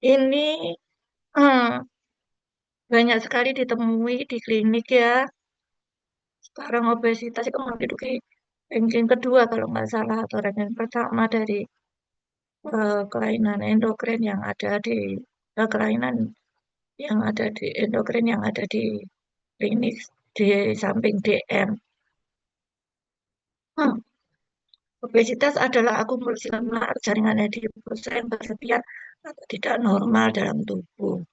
Ini hmm, banyak sekali ditemui di klinik ya. Sekarang obesitas itu menduduki ranking kedua kalau nggak salah atau ranking pertama dari kelainan endokrin yang ada di kelainan yang ada di endokrin yang ada di klinik di samping DM. Hmm, Obesitas adalah akumulasi lemak jaringan adiposa yang berlebihan atau tidak normal dalam tubuh.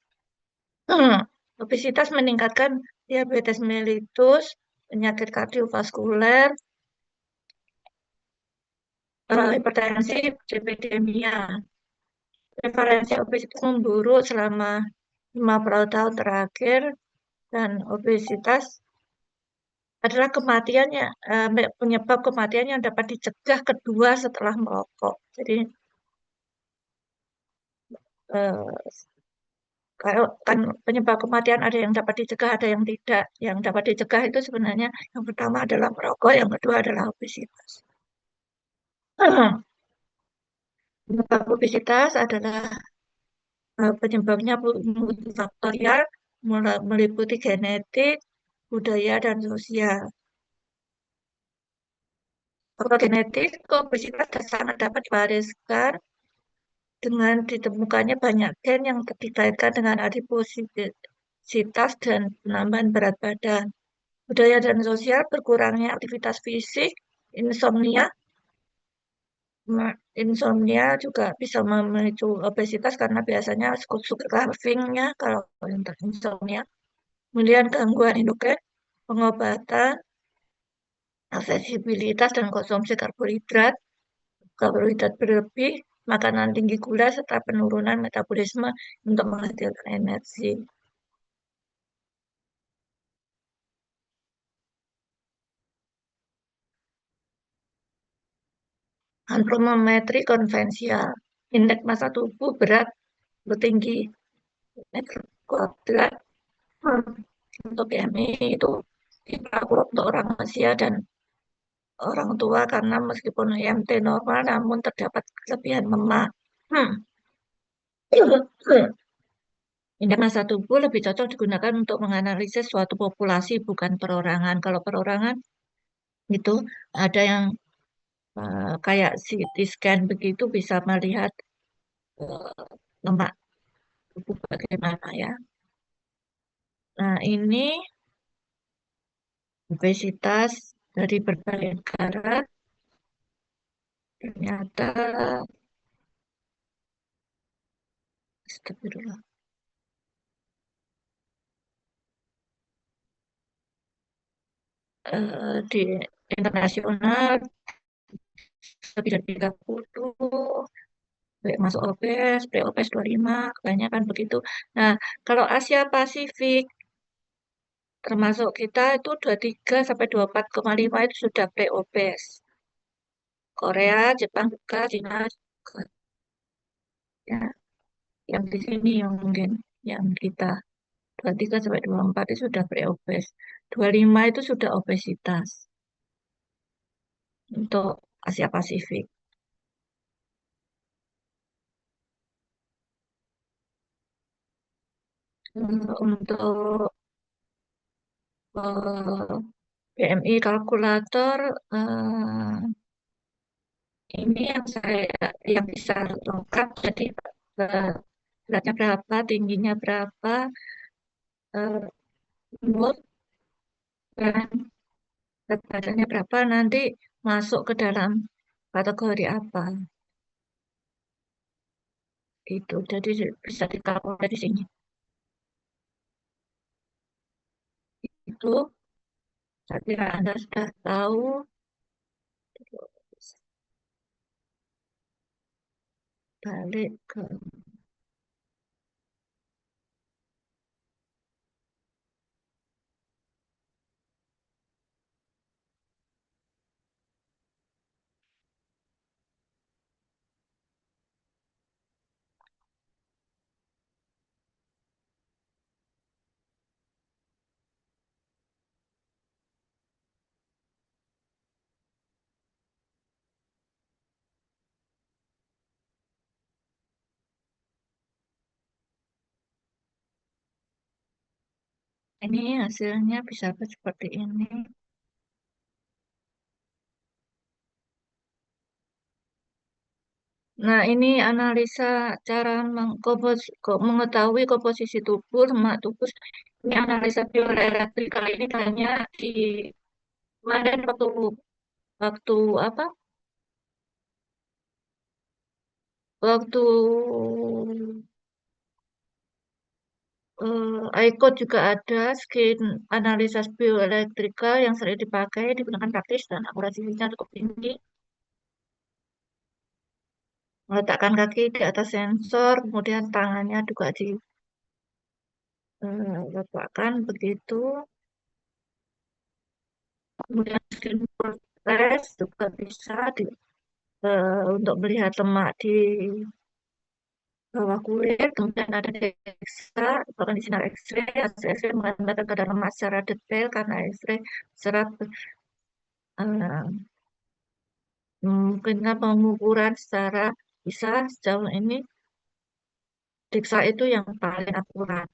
Hmm, Obesitas meningkatkan diabetes mellitus, penyakit kardiovaskuler, hipertensi, dislipidemia. Prevalensi obesitas memburuk selama 50 tahun terakhir dan obesitas adalah penyebab kematian yang dapat dicegah kedua setelah merokok. Jadi eh, kalau kan penyebab kematian ada yang dapat dicegah, ada yang tidak. Yang dapat dicegah itu sebenarnya yang pertama adalah merokok, yang kedua adalah obesitas. Penyebab obesitas adalah penyebabnya multifaktorial, meliputi genetik, budaya, dan sosial. Faktor genetik, obesitas sangat dapat diwariskan dengan ditemukannya banyak gen yang dikaitkan dengan adipositas dan penambahan berat badan. Budaya dan sosial, berkurangnya aktivitas fisik, insomnia. Insomnia juga bisa memicu obesitas karena biasanya sugar craving-nya kalau untuk insomnia. Kemudian gangguan endokrin, pengobatan, aksesibilitas dan konsumsi karbohidrat berlebih, makanan tinggi gula, serta penurunan metabolisme untuk menghasilkan energi. Antropometri konvensional, indeks massa tubuh berat tinggi meter kuadrat untuk BMI itu diperlakukan untuk orang usia dan orang tua karena meskipun IMT normal namun terdapat kelebihan lemak. Hmm. Indeks massa tubuh lebih cocok digunakan untuk menganalisis suatu populasi bukan perorangan. Kalau perorangan itu ada yang kayak CT scan begitu bisa melihat eh, lemak tubuh bagaimana ya. Nah, ini obesitas dari berbagai negara ternyata astagfirullah, di internasional lebih dari 30, baik masuk obes, pre-obes 25, kebanyakan begitu. Nah, kalau Asia Pasifik termasuk kita itu 23 sampai 24,5 itu sudah pre-obes. Korea, Jepang juga, Cina juga. Ya, yang di sini yang mungkin yang kita 23 sampai 24 itu sudah pre-obes. 25 itu sudah obesitas untuk Asia Pasifik. Untuk eh, BMI kalkulator ini yang bisa lengkap jadi eh, beratnya berapa, tingginya berapa, eh, umur dan berat badannya berapa nanti masuk ke dalam kategori apa itu. Jadi bisa dikalkulasi di sini. Itu saya kira Anda sudah tahu. Balik ke Ini hasilnya bisa seperti ini. Nah, ini analisa cara mengetahui komposisi tubuh, lemak tubuh. Ini analisa bioelektrik kali ini tanya di kemarin waktu apa? Waktu ICOD juga ada skin analisa bioelektrikal yang sering dipakai, digunakan praktis dan akurasinya cukup tinggi. Meletakkan kaki di atas sensor, kemudian tangannya juga diletakkan begitu. Kemudian skin test juga bisa untuk melihat lemak di bawah kulit. Kemudian ada DEXA, bahkan di sinar X-ray. Hasil X-ray menggambarkan kadar lemak secara detail karena X-ray serat mungkin pengukuran secara bisa sejauh ini DEXA itu yang paling akurat.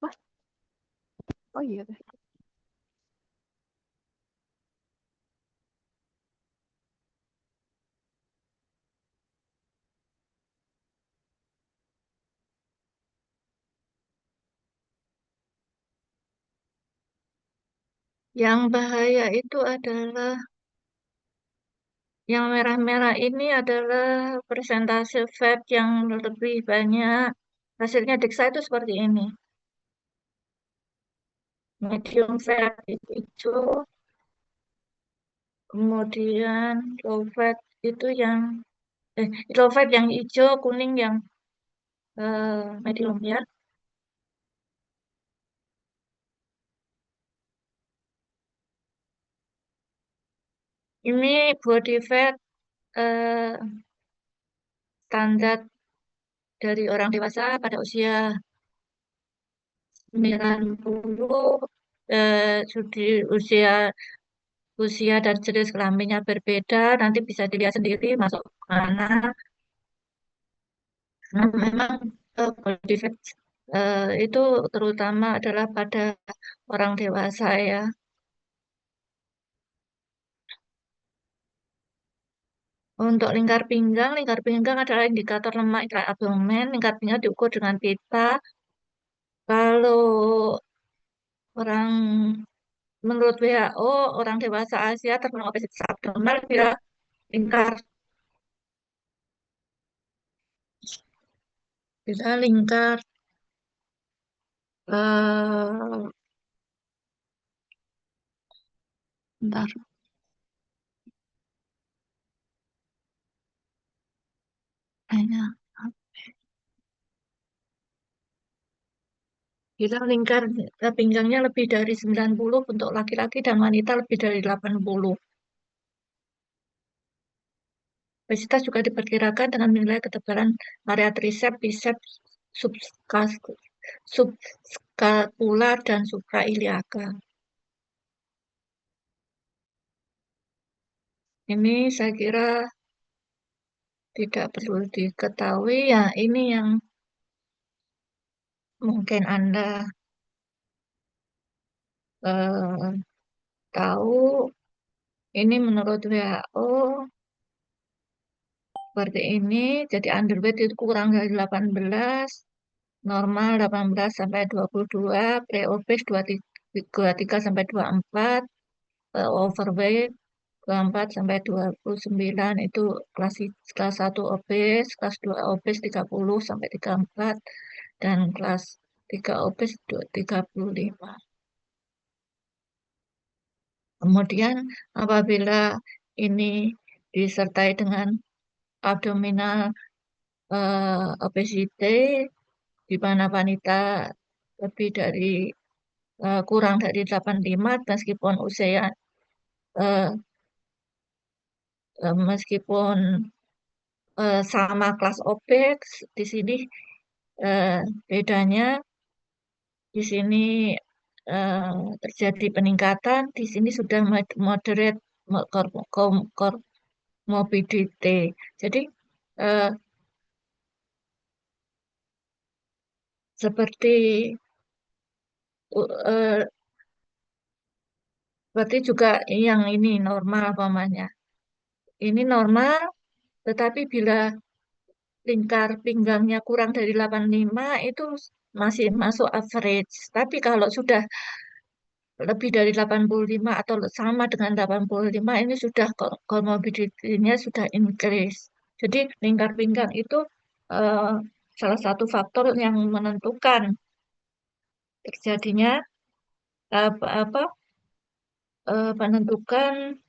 Wah, oh iya deh. Yang bahaya itu adalah yang merah-merah ini adalah persentase fat yang lebih banyak. Hasilnya DEXA itu seperti ini. Medium fat itu hijau, kemudian low fat itu low fat yang hijau, kuning yang medium ya. Ini body fat eh, standar dari orang dewasa pada usia 90 di usia usia dan jenis kelaminnya berbeda, nanti bisa dilihat sendiri masuk mana. Nah, memang body fat itu terutama adalah pada orang dewasa ya. Untuk lingkar pinggang adalah indikator lemak intraabdomen. Lingkar pinggang diukur dengan pita. Kalau orang menurut WHO, orang dewasa Asia terkena obesitas abdominal bila lingkar lingkar eh bentar, kayaknya bila lingkar pinggangnya lebih dari 90 untuk laki-laki dan wanita lebih dari 80. Obesitas juga diperkirakan dengan nilai ketebalan area triceps, biceps, subscapular, dan suprailiaca. Ini saya kira tidak perlu diketahui ya. Ini yang mungkin Anda eh, tahu. Ini menurut WHO seperti ini. Jadi underweight itu kurang dari 18, normal 18 sampai 22, pre-obese 23 sampai 24, overweight 24 sampai 29 itu kelas 1 obes, kelas 2 obes 30 sampai 34 dan kelas 3 obes 35. Kemudian apabila ini disertai dengan abdominal obesity di mana wanita lebih dari kurang dari 85 meskipun usia eh, meskipun sama kelas OPEX di sini eh, bedanya di sini eh, terjadi peningkatan, di sini sudah moderate morbidity. Jadi eh, seperti eh, berarti juga yang ini normal pamannya. Ini normal, tetapi bila lingkar pinggangnya kurang dari 85 itu masih masuk average. Tapi kalau sudah lebih dari 85 atau sama dengan 85 ini sudah comorbidity-nya sudah increase. Jadi lingkar pinggang itu eh, salah satu faktor yang menentukan terjadinya apa menentukan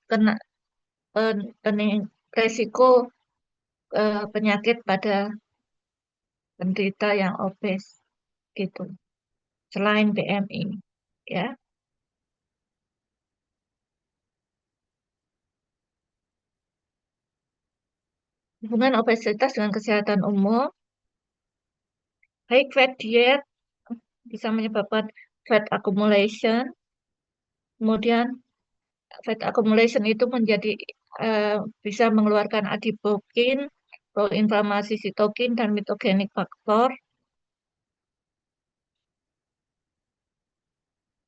kena eh, resiko penyakit pada penderita yang obes gitu. Selain BMI, ya. Hubungan obesitas dengan kesehatan umum, high fat diet bisa menyebabkan fat accumulation. Kemudian fat accumulation itu menjadi eh, bisa mengeluarkan adipokin, proinflamasi sitokin dan mitogenic faktor.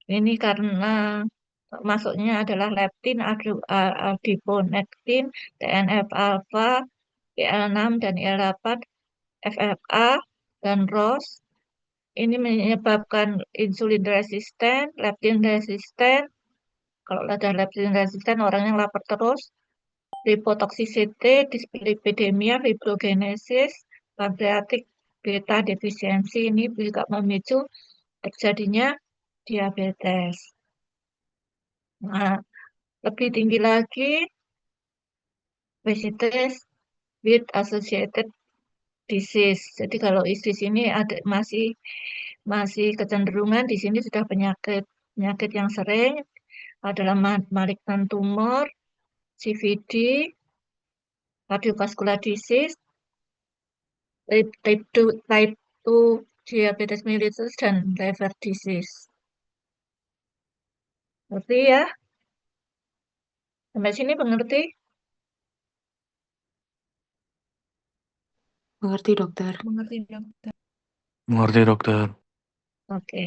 Ini karena masuknya adalah leptin, adiponektin, TNF-alfa, IL-6 dan IL-8, FFA, dan ROS. Ini menyebabkan insulin resisten, leptin resisten. Kalau ada leptin resisten, orang yang lapar terus. Lipotoxicity, dyslipidemia, fibrogenesis, pancreatic beta defisiensi ini juga memicu terjadinya diabetes. Nah, lebih tinggi lagi, obesitas with associated disease. Jadi kalau di sini ada masih kecenderungan di sini sudah penyakit penyakit yang sering adalah malignant tumor, CVD, cardiovascular disease, type 2 diabetes mellitus dan liver disease. Ngerti ya? Sampai sini mengerti? Mengerti, dokter. Mengerti, dokter. Mengerti, dokter. Oke.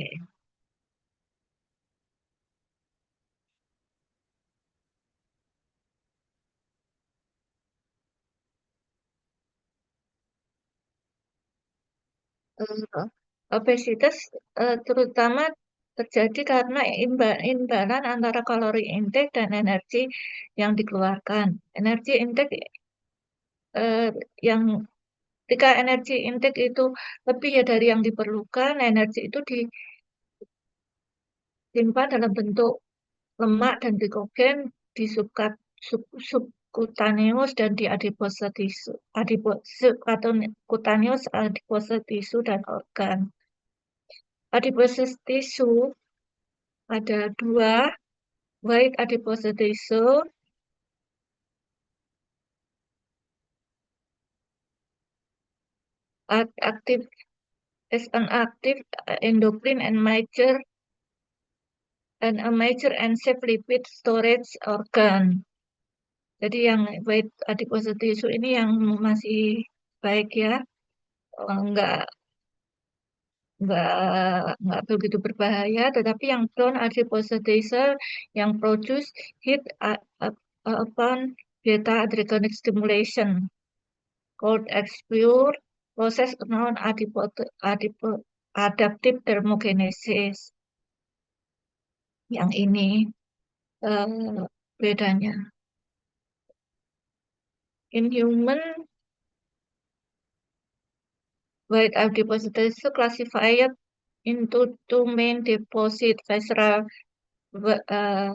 Eh, Obesitas terutama terjadi karena imbalan antara kalori intake dan energi yang dikeluarkan. Energi intake eh, yang ketika energi intake itu lebih ya dari yang diperlukan, energi itu disimpan dalam bentuk lemak dan glikogen di subcutaneous dan di adipose tisu, subcutaneous, adipose tisu dan organ. Adipose tisu ada dua, white adipose tissue, active as an active endocrine and a major and safe lipid storage organ. Jadi yang white adipose tissue ini yang masih baik ya, enggak enggak enggak begitu berbahaya. Tetapi yang brown adipose tissue yang produce heat upon beta adrenergic stimulation called expure proses non adaptive thermogenesis. Yang ini bedanya. In human, white adipose tissue classified into two main deposit, visceral uh,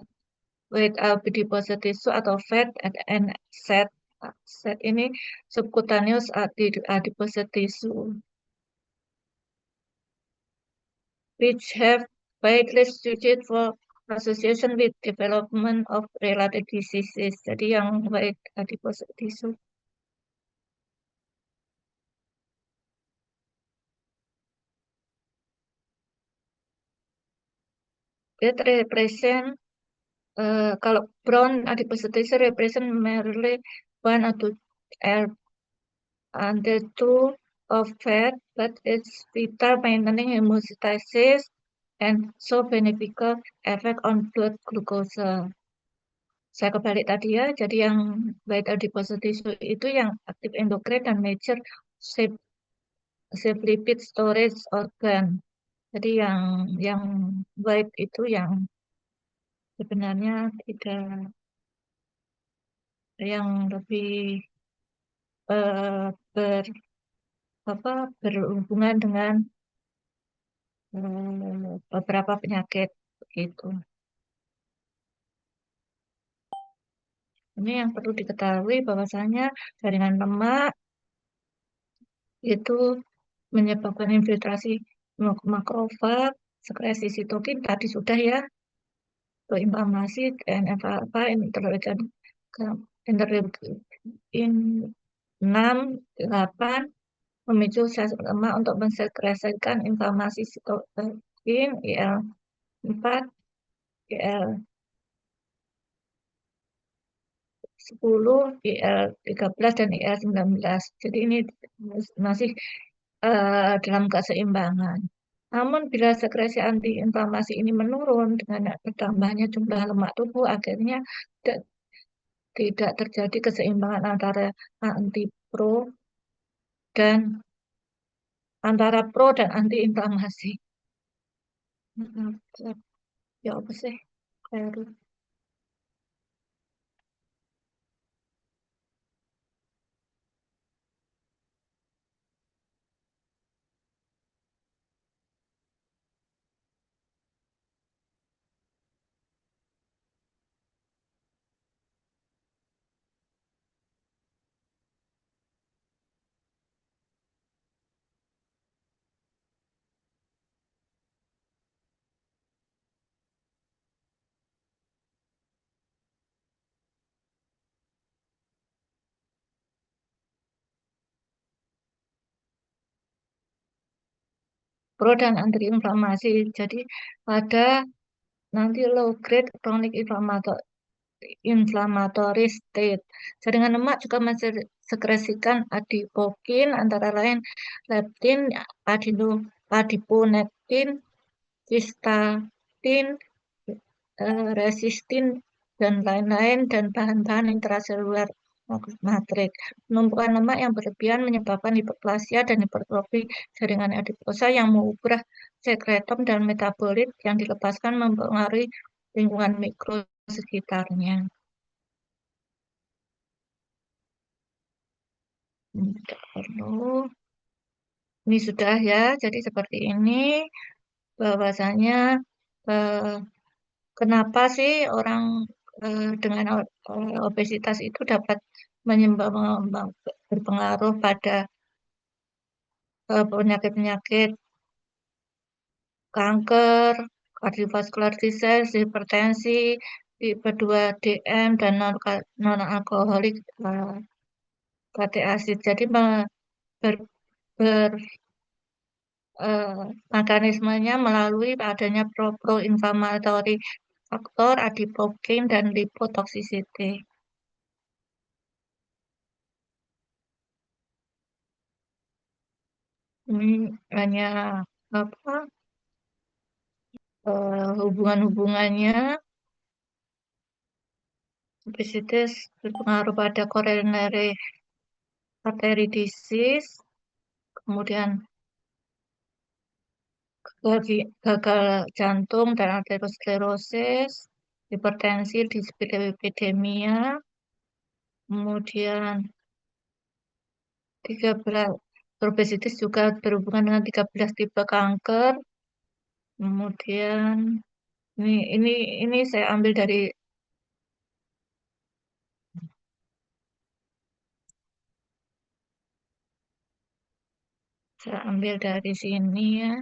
white adipose tissue atau fat and set. Set ini subcutaneous adipose tissue, which have widely studied for association with development of related diseases. Jadi yang white adipose tissue. It represent kalau brown adipose tissue represent merely one or two until two of fat, but it's vital maintaining hemostasis and so beneficial effect on blood glucose. Saya kebalik tadi ya, jadi yang vital deposit tissue itu yang aktif endokrin dan major shape, shape lipid storage organ. Jadi yang white itu yang sebenarnya tidak, yang lebih ber apa berhubungan dengan beberapa penyakit gitu. Ini yang perlu diketahui bahwasanya jaringan lemak itu menyebabkan infiltrasi makrofag, sekresi sitokin tadi sudah ya, inflamasi, TNF-alpha, interleukin interleukin 6, 8 memicu sel lemak untuk mensekresikan inflamasi sitokin IL-4, IL-10, IL-13 dan IL-19. Jadi ini masih dalam keseimbangan. Namun bila sekresi antiinflamasi ini menurun dengan bertambahnya jumlah lemak tubuh, akhirnya tidak, tidak terjadi keseimbangan antara antipro dan antara pro dan antiinflamasi. Ya apa sih? Keliru. Pro dan antiinflamasi. Jadi ada nanti low grade chronic inflammatory state. Jaringan lemak juga mensekresikan adipokin antara lain leptin, adiponektin, cystatin, resistin dan lain-lain dan bahan-bahan intraseluler matrik. Penumpukan lemak yang berlebihan menyebabkan hiperplasia dan hipertrofi jaringan adiposa yang mengubah sekretom dan metabolit yang dilepaskan mempengaruhi lingkungan mikro sekitarnya. Tidak perlu. Ini sudah ya, jadi seperti ini bahwasanya eh, kenapa sih orang dengan obesitas itu dapat berpengaruh pada penyakit-penyakit kanker, kardiovaskular disease, hipertensi, tipe 2 DM dan non-alkoholik fatty acid. Jadi ber, ber eh, mekanismenya melalui adanya pro-inflammatory faktor, adipokin, dan lipotoxicity. Ini hanya apa hubungan-hubungannya. Obesitas berpengaruh pada coronary artery disease, kemudian gagal jantung dan arteriosklerosis, hipertensi, dislipidemia, kemudian 13 obesitas juga berhubungan dengan 13 tipe kanker. Kemudian ini ini ini saya ambil dari sini ya.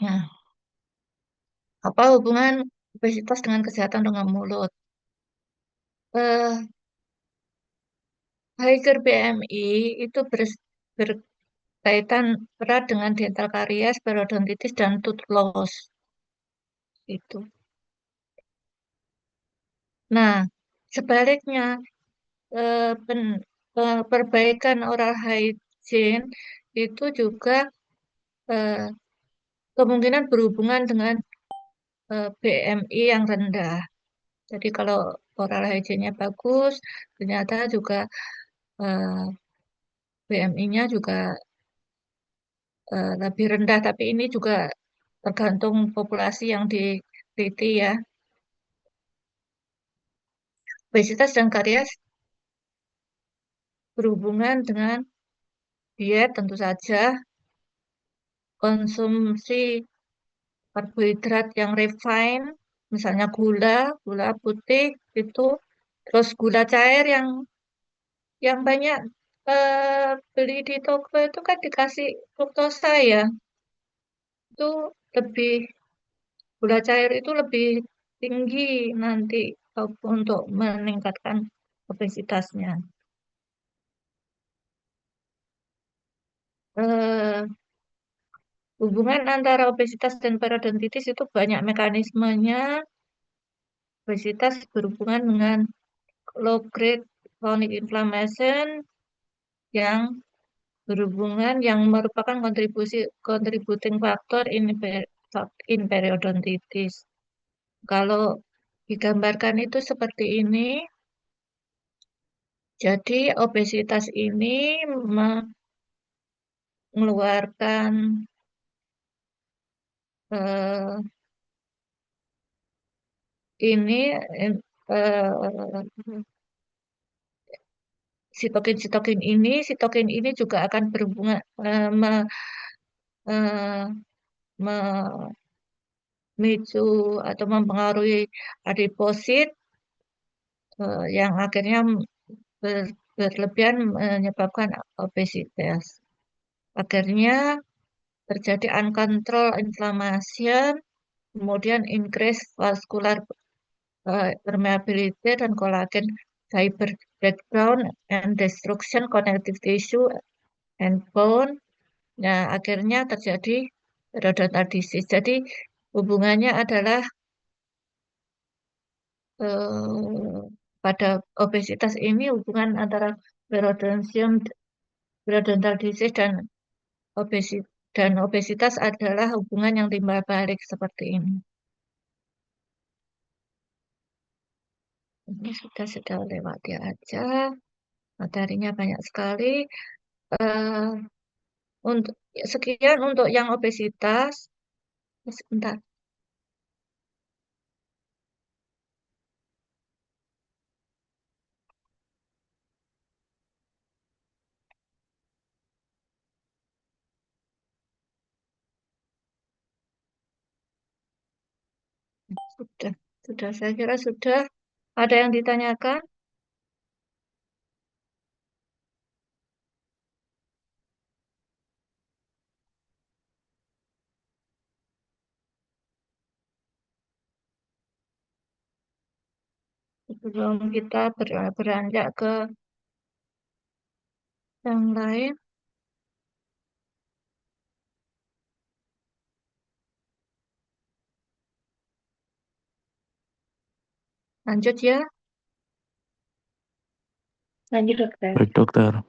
Nah, apa hubungan obesitas dengan kesehatan rongga mulut? Eh, Higher BMI itu berkaitan erat dengan dental karies, periodontitis, dan tooth loss. Itu. Nah, sebaliknya, perbaikan oral hygiene itu juga eh, kemungkinan berhubungan dengan BMI yang rendah. Jadi kalau oral hygiene-nya bagus, ternyata juga BMI-nya juga lebih rendah. Tapi ini juga tergantung populasi yang diteliti ya. Obesitas dan karies berhubungan dengan diet tentu saja, konsumsi karbohidrat yang refine, misalnya gula, gula putih itu, terus gula cair yang banyak beli di toko itu kan dikasih fruktosa ya, itu lebih gula cair itu lebih tinggi nanti untuk meningkatkan obesitasnya. Eh, Hubungan antara obesitas dan periodontitis itu banyak mekanismenya. Obesitas berhubungan dengan low grade chronic inflammation yang berhubungan yang merupakan contributing factor in periodontitis. Kalau digambarkan itu seperti ini, jadi obesitas ini mengeluarkan eh, ini eh, sitokin ini juga akan berhubungan eh, memicu atau mempengaruhi adiposit yang akhirnya berlebihan menyebabkan obesitas. Akhirnya terjadi uncontrolled inflammation, kemudian increase vascular permeability dan collagen fiber breakdown and destruction connective tissue and bone. Nah, akhirnya terjadi periodontal disease. Jadi hubungannya adalah pada obesitas ini hubungan antara periodontium, periodontal disease dan obesitas adalah hubungan yang timbal balik seperti ini. Ini sudah lewati aja, materinya banyak sekali. Eh, untuk sekian untuk yang obesitas. Sebentar, sudah, sudah. Saya kira sudah. Ada yang ditanyakan? Sebelum kita beranjak ke yang lain, lanjut ya. Lanjut dokter. Baik, dokter.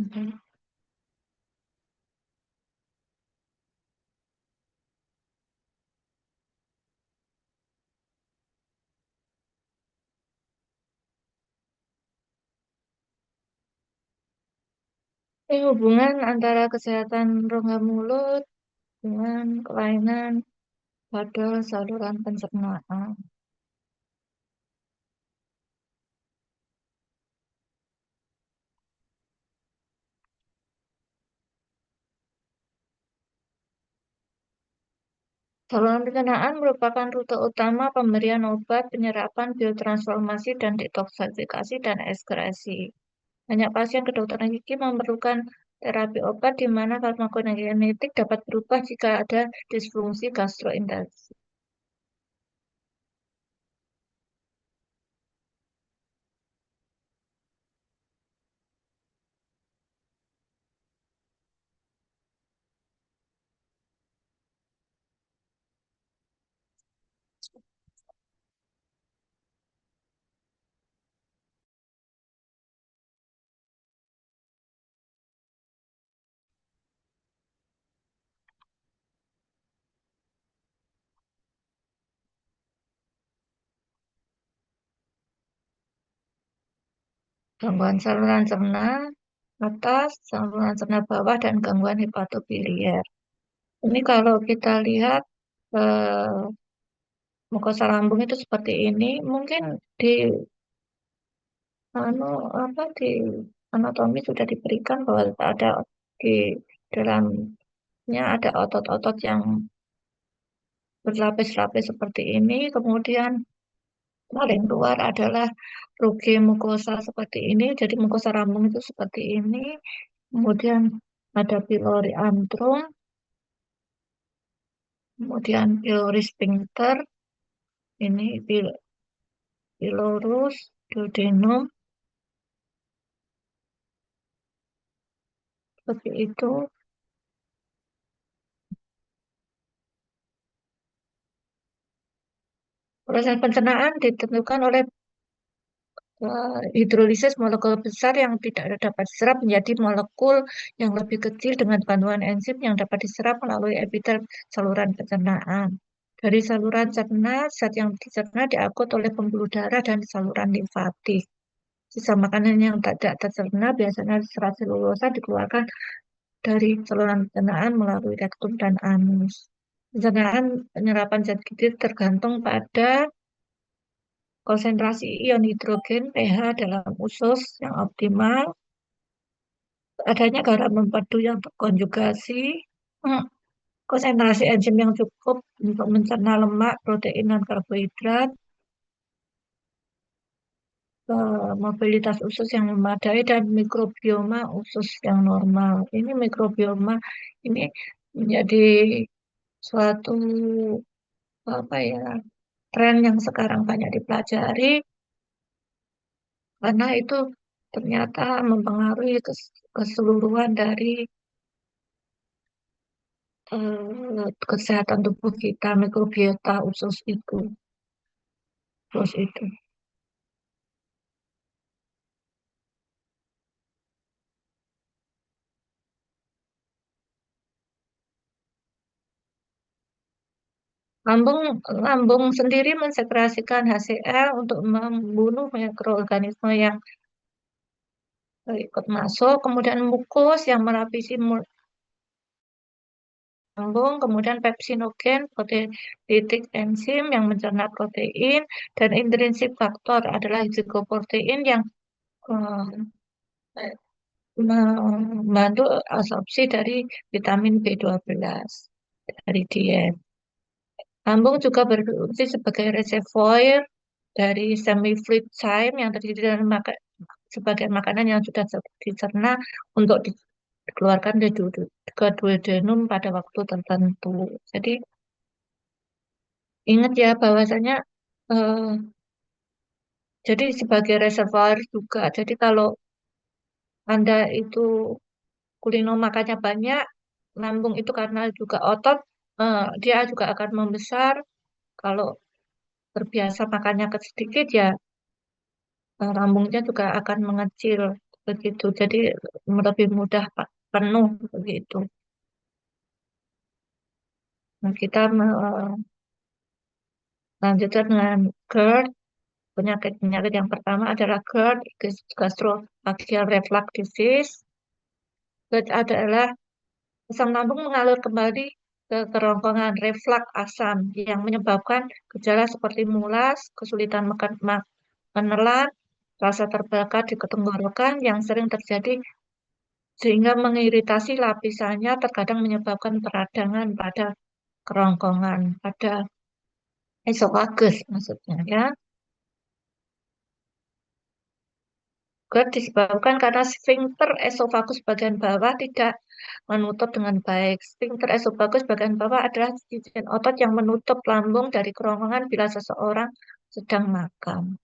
Oke. Ini hubungan antara kesehatan rongga mulut dengan kelainan pada saluran pencernaan. Saluran pencernaan merupakan rute utama pemberian obat, penyerapan, biotransformasi, dan detoksifikasi dan ekskresi. Banyak pasien kedokteran gigi memerlukan terapi obat di mana farmakokinetik dapat berubah jika ada disfungsi gastrointestinal. Gangguan saluran cerna atas, saluran cerna bawah, dan gangguan hepatobiliar. Ini kalau kita lihat mukosa lambung itu seperti ini, mungkin di anu apa di anatomi sudah diberikan bahwa ada di dalamnya ada otot-otot yang berlapis-lapis seperti ini, kemudian paling luar adalah ruge mukosa seperti ini, jadi mukosa lambung itu seperti ini, kemudian ada pylori antrum, kemudian pylori sphincter, ini pylorus, duodenum, seperti itu. Proses pencernaan ditentukan oleh hidrolisis molekul besar yang tidak dapat diserap menjadi molekul yang lebih kecil dengan bantuan enzim yang dapat diserap melalui epitel saluran pencernaan. Dari saluran cerna, zat yang dicerna diangkut oleh pembuluh darah dan saluran limfatik. Sisa makanan yang tidak tercerna biasanya serat selulosa dikeluarkan dari saluran pencernaan melalui rektum dan anus. Pencernaan penyerapan zat gizi tergantung pada konsentrasi ion hidrogen pH dalam usus yang optimal, adanya garam mempadu yang terkonjugasi, konsentrasi enzim yang cukup untuk mencerna lemak, protein, dan karbohidrat, mobilitas usus yang memadai, dan mikrobioma usus yang normal. Ini mikrobioma ini menjadi suatu apa ya tren yang sekarang banyak dipelajari karena itu ternyata mempengaruhi keseluruhan dari kesehatan tubuh kita, mikrobiota usus itu, terus itu. Lambung lambung sendiri mensekresikan HCl untuk membunuh mikroorganisme yang ikut masuk, kemudian mukus yang melapisi lambung, kemudian pepsinogen, proteitik enzim yang mencerna protein, dan intrinsik faktor adalah glycoprotein yang eh, membantu absorpsi dari vitamin B12 dari diet. Lambung juga berfungsi sebagai reservoir dari semi-fluid chyme yang terdiri dari sebagian makanan yang sudah dicerna untuk dikeluarkan ke duodenum pada waktu tertentu. Jadi ingat ya bahwasanya eh, jadi sebagai reservoir juga. Jadi kalau Anda itu kulino makannya banyak, lambung itu karena juga otot, dia juga akan membesar. Kalau terbiasa makannya sedikit ya lambungnya juga akan mengecil begitu. Jadi lebih mudah penuh begitu. Nah, kita lanjutkan dengan GERD. Penyakit-penyakit yang pertama adalah GERD, gastroesophageal reflux disease. GERD adalah asam lambung mengalir kembali ke kerongkongan reflux asam yang menyebabkan gejala seperti mulas, kesulitan menelan, rasa terbakar di tenggorokan yang sering terjadi sehingga mengiritasi lapisannya terkadang menyebabkan peradangan pada kerongkongan pada esofagus maksudnya ya. GERD disebabkan karena sfinkter esofagus bagian bawah tidak menutup dengan baik. Sfinkter esofagus bagian bawah adalah jijikan otot yang menutup lambung dari kerongkongan bila seseorang sedang makan.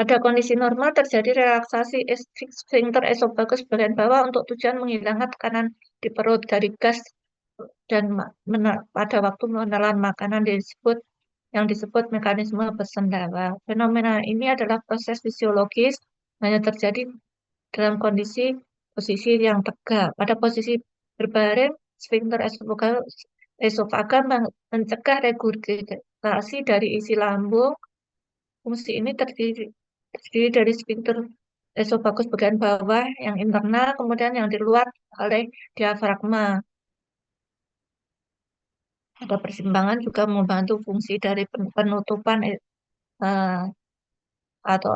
Pada kondisi normal terjadi relaksasi sfinkter esofagus bagian bawah untuk tujuan menghilangkan tekanan di perut dari gas dan pada waktu menelan makanan yang disebut mekanisme bersendawa. Fenomena ini adalah proses fisiologis hanya terjadi dalam kondisi posisi yang tegak. Pada posisi berbaring, sfinkter esofaga mencegah regurgitasi dari isi lambung. Fungsi ini terdiri dari sfinkter esofagus bagian bawah yang internal, kemudian yang di luar oleh diafragma. Ada persimpangan juga membantu fungsi dari penutupan eh, atau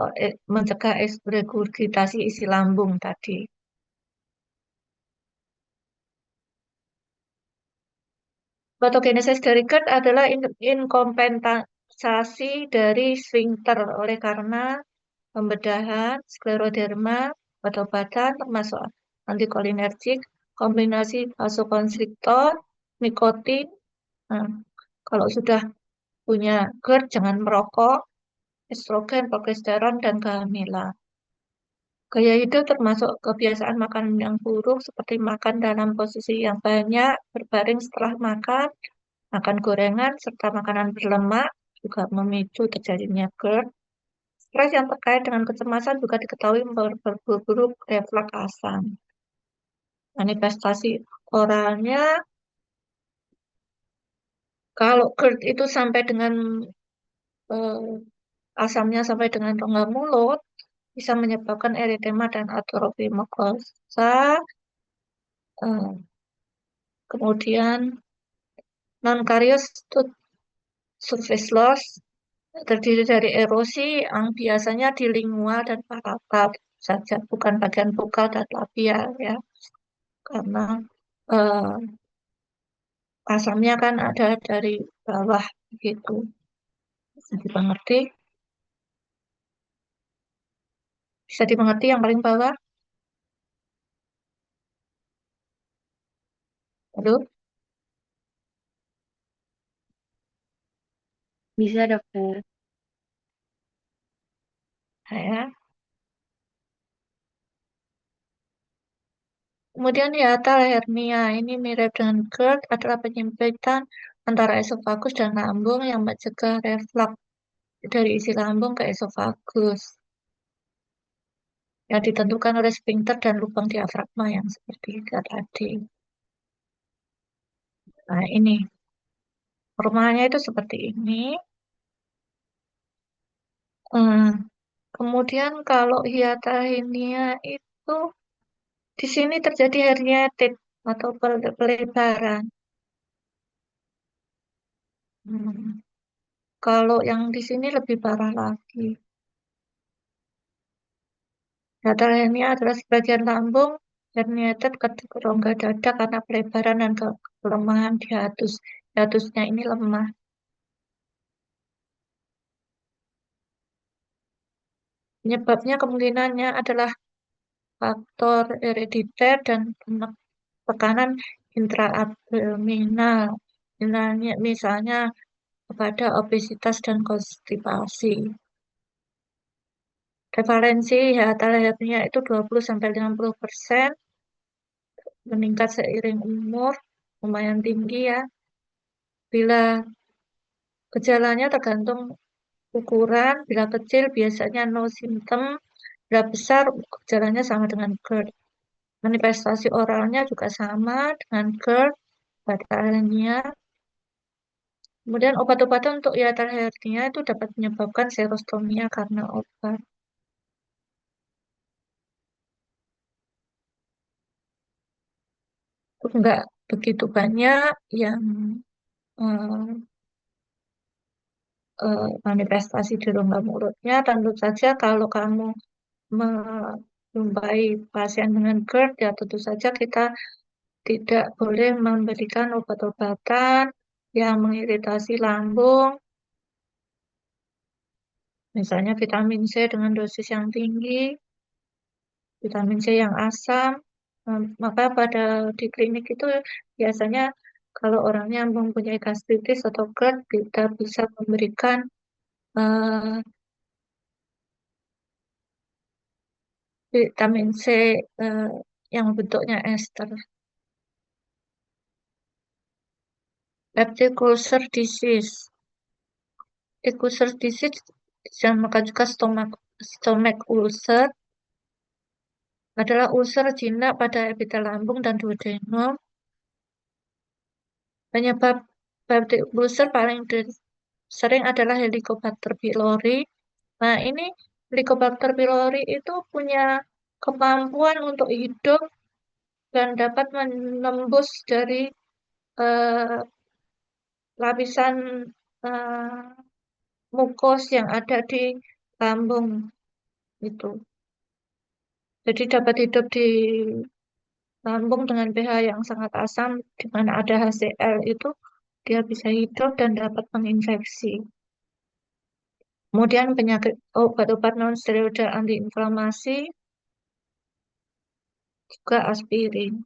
mencegah regurgitasi isi lambung tadi. Patogenesis dari GERD adalah inkompensasi dari sfinkter oleh karena pembedahan, skleroderma, obat-obatan termasuk antikolinergik, kombinasi vasokonstriktor, nikotin. Nah, kalau sudah punya GERD jangan merokok, estrogen, progesteron, dan kehamilan. Gaya hidup termasuk kebiasaan makan yang buruk seperti makan dalam posisi yang banyak, berbaring setelah makan, makan gorengan, serta makanan berlemak juga memicu terjadinya GERD. Stres yang terkait dengan kecemasan juga diketahui memperburuk refleks asam. Manifestasi oralnya, kalau GERD itu sampai dengan eh, asamnya sampai dengan rongga mulut, bisa menyebabkan eritema dan atrofi mukosa. Kemudian non-karius surface loss terdiri dari erosi yang biasanya di lingual dan palatal saja, bukan bagian vokal dan labial ya, karena eh, asamnya kan ada dari bawah gitu. Bisa dimengerti? Bisa dimengerti yang paling bawah? Aduh, Bisa, dokter. ya. Kemudian hiatal hernia ini mirip dengan GERD adalah penyempitan antara esofagus dan lambung yang mencegah reflux dari isi lambung ke esofagus yang ditentukan oleh sphincter dan lubang diafragma yang seperti itu tadi. Nah, ini normalnya itu seperti ini. Hmm, Kemudian kalau hiatal hernia itu di sini terjadi herniated atau pelebaran. Hmm, Kalau yang di sini lebih parah lagi. Hiatal hernia adalah sebagian lambung herniated ke rongga dada karena pelebaran dan kelemahan hiatus. Hiatusnya ini lemah. Penyebabnya kemungkinannya adalah faktor herediter dan tekanan intraabdominal. Misalnya pada obesitas dan konstipasi. Prevalensi hiatal hernia itu 20-50%, meningkat seiring umur, lumayan tinggi ya. Bila gejalanya tergantung ukuran, bila kecil biasanya no symptom, bila besar gejalanya sama dengan GERD. Manifestasi oralnya juga sama dengan GERD, pada hernia. Kemudian obat-obatan untuk hiatal hernia itu dapat menyebabkan serostomia karena obat. Enggak begitu banyak yang eh, manifestasi di rongga mulutnya. Tentu saja kalau kamu menjumpai pasien dengan GERD, ya tentu saja kita tidak boleh memberikan obat-obatan yang mengiritasi lambung, misalnya vitamin C dengan dosis yang tinggi, vitamin C yang asam. Maka di klinik itu biasanya kalau orangnya mempunyai gastritis atau GERD, kita bisa memberikan eh, vitamin C eh, yang bentuknya ester. Peptic ulcer disease. Peptic ulcer disease dinamakan juga stomach ulcer, adalah ulcer jinak pada epitel lambung dan duodenum. Penyebab peptic ulcer paling sering adalah Helicobacter pylori. Nah, ini Helicobacter pylori itu punya kemampuan untuk hidup dan dapat menembus dari eh, lapisan eh, mukos yang ada di lambung itu. Jadi dapat hidup di lambung dengan pH yang sangat asam, di mana ada HCl itu, dia bisa hidup dan dapat menginfeksi. Kemudian penyakit obat-obat non-steroidal antiinflamasi, juga aspirin.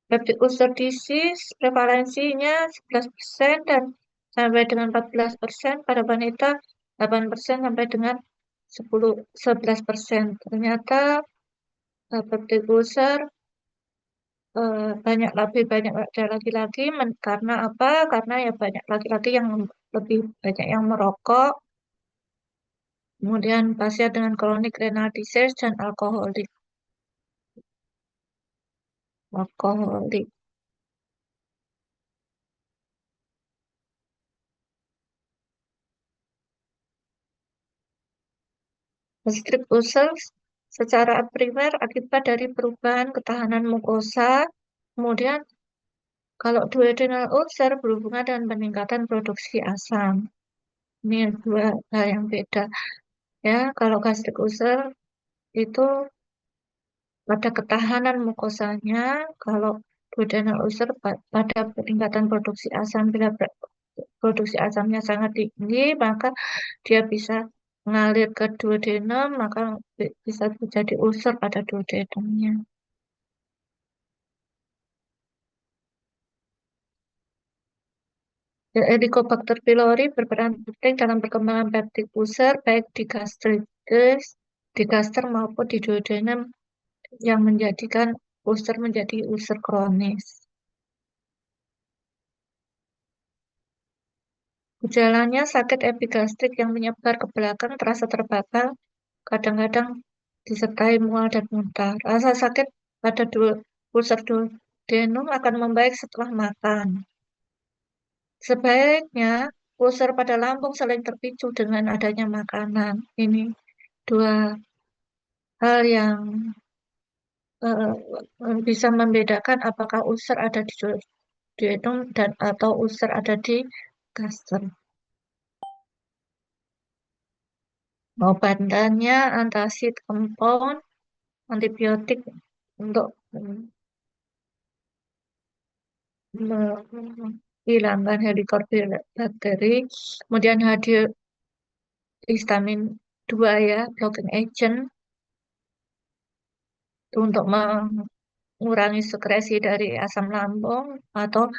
Peptic ulcer disease prevalensinya 11% dan sampai dengan 14% pada wanita, 8% sampai dengan 11%. Ternyata peptic ulcer lebih banyak pada laki-laki, karena apa? Karena ya banyak laki-laki yang lebih banyak yang merokok, kemudian pasien dengan chronic renal disease dan alkoholik. Alkoholik. Gastric ulcer secara primer akibat dari perubahan ketahanan mukosa. Kemudian kalau duodenal ulcer berhubungan dengan peningkatan produksi asam. Ini dua hal yang beda. Ya, kalau gastric ulcer itu pada ketahanan mukosanya, kalau duodenal ulcer pada peningkatan produksi asam. Bila produksi asamnya sangat tinggi, maka dia bisa mengalir ke duodenum, maka bisa terjadi ulcer pada duodenumnya. Helicobacter pylori berperan penting dalam perkembangan peptic ulcer baik di gastritis, di gaster maupun di duodenum, yang menjadikan ulcer menjadi ulcer kronis. Gejalanya sakit epigastrik yang menyebar ke belakang, terasa terbakar, kadang-kadang disertai mual dan muntah. Rasa sakit pada ulcer duodenum akan membaik setelah makan. Sebaiknya ulcer pada lambung sering terpicu dengan adanya makanan. Ini dua hal yang bisa membedakan apakah ulcer ada di duodenum dan atau ulcer ada di gaster. Obatannya antasid compound, antibiotik untuk menghilangkan helikobacter bakteri, kemudian hadir histamin 2 ya, blocking agent untuk mengurangi sekresi dari asam lambung, atau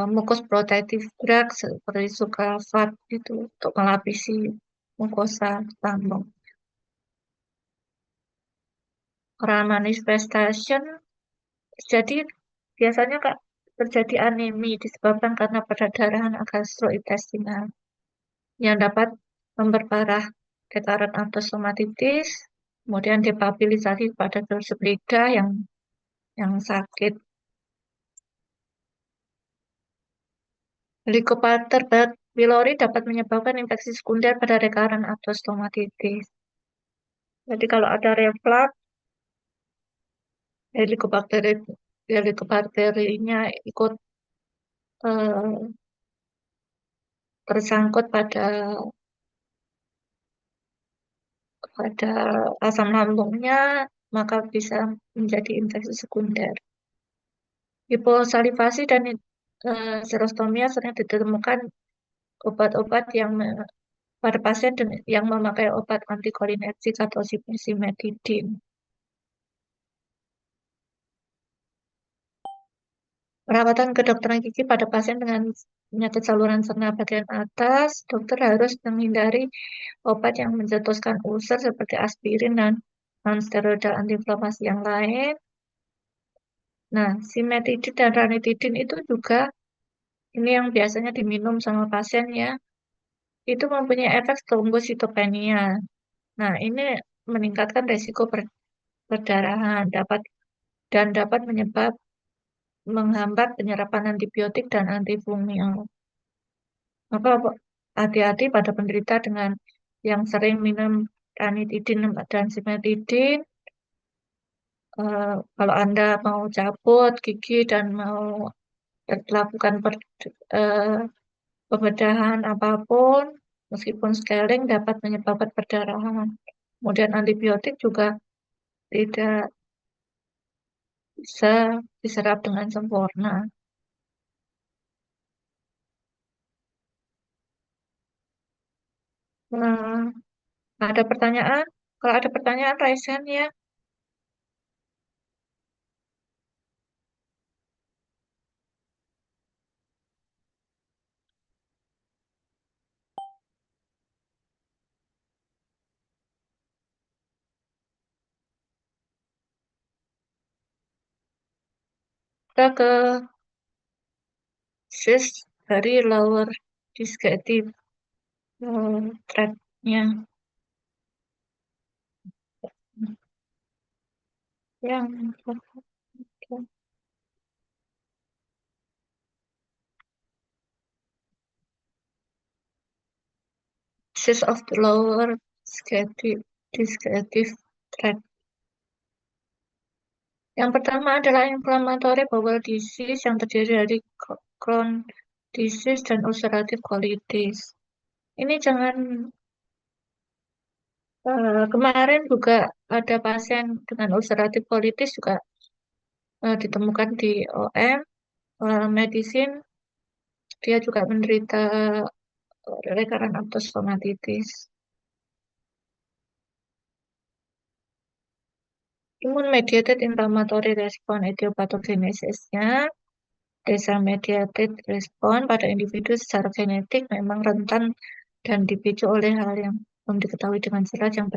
mucus protective drug seperti sucralfate itu untuk melapisi mukosa lambung. Oral manifestation jadi biasanya Kak, terjadi anemi disebabkan karena perdarahan gastrointestinal yang dapat memperparah recurrent atau stomatitis, kemudian depabilisasi pada dorsum lidah yang sakit. Helicobacter pylori dapat menyebabkan infeksi sekunder pada recurrent atau stomatitis. Jadi kalau ada reflux, helicobacter helicobacterinya ikut tersangkut pada asam lambungnya, maka bisa menjadi infeksi sekunder. Hiposalivasi dan xerostomia sering ditemukan obat-obat pada pasien yang memakai obat antikolinergik atau simetidin. Perawatan kedokteran gigi pada pasien dengan penyakit saluran cerna bagian atas, dokter harus menghindari obat yang mencetuskan ulcer seperti aspirin dan nonsteroidal antiinflamasi yang lain. Nah, simetidin dan ranitidin itu juga ini yang biasanya diminum sama pasien ya, itu mempunyai efek trombositopenia. Nah, ini meningkatkan resiko perdarahan dapat menghambat penyerapan antibiotik dan antifungil. Maka hati-hati pada penderita dengan yang sering minum ranitidin dan simetidin. Kalau Anda mau cabut gigi dan mau lakukan eh, pembedahan apapun, meskipun scaling dapat menyebabkan perdarahan. Kemudian antibiotik juga tidak bisa diserap dengan sempurna. Nah, ada pertanyaan? Kalau ada pertanyaan, raise hand ya. Kita ke cyst dari lower digestive tract-nya. Yang cyst of the lower digestive tract. Yang pertama adalah inflammatory bowel disease yang terdiri dari Crohn disease dan ulcerative colitis. Ini jangan kemarin juga ada pasien dengan ulcerative colitis juga ditemukan di OM medicine. Dia juga menderita recurrent aphthous stomatitis. Immune mediated inflammatory response etiopathogenesisnya T-cell mediated response pada individu secara genetik memang rentan dan dipicu oleh hal yang belum diketahui dengan jelas yang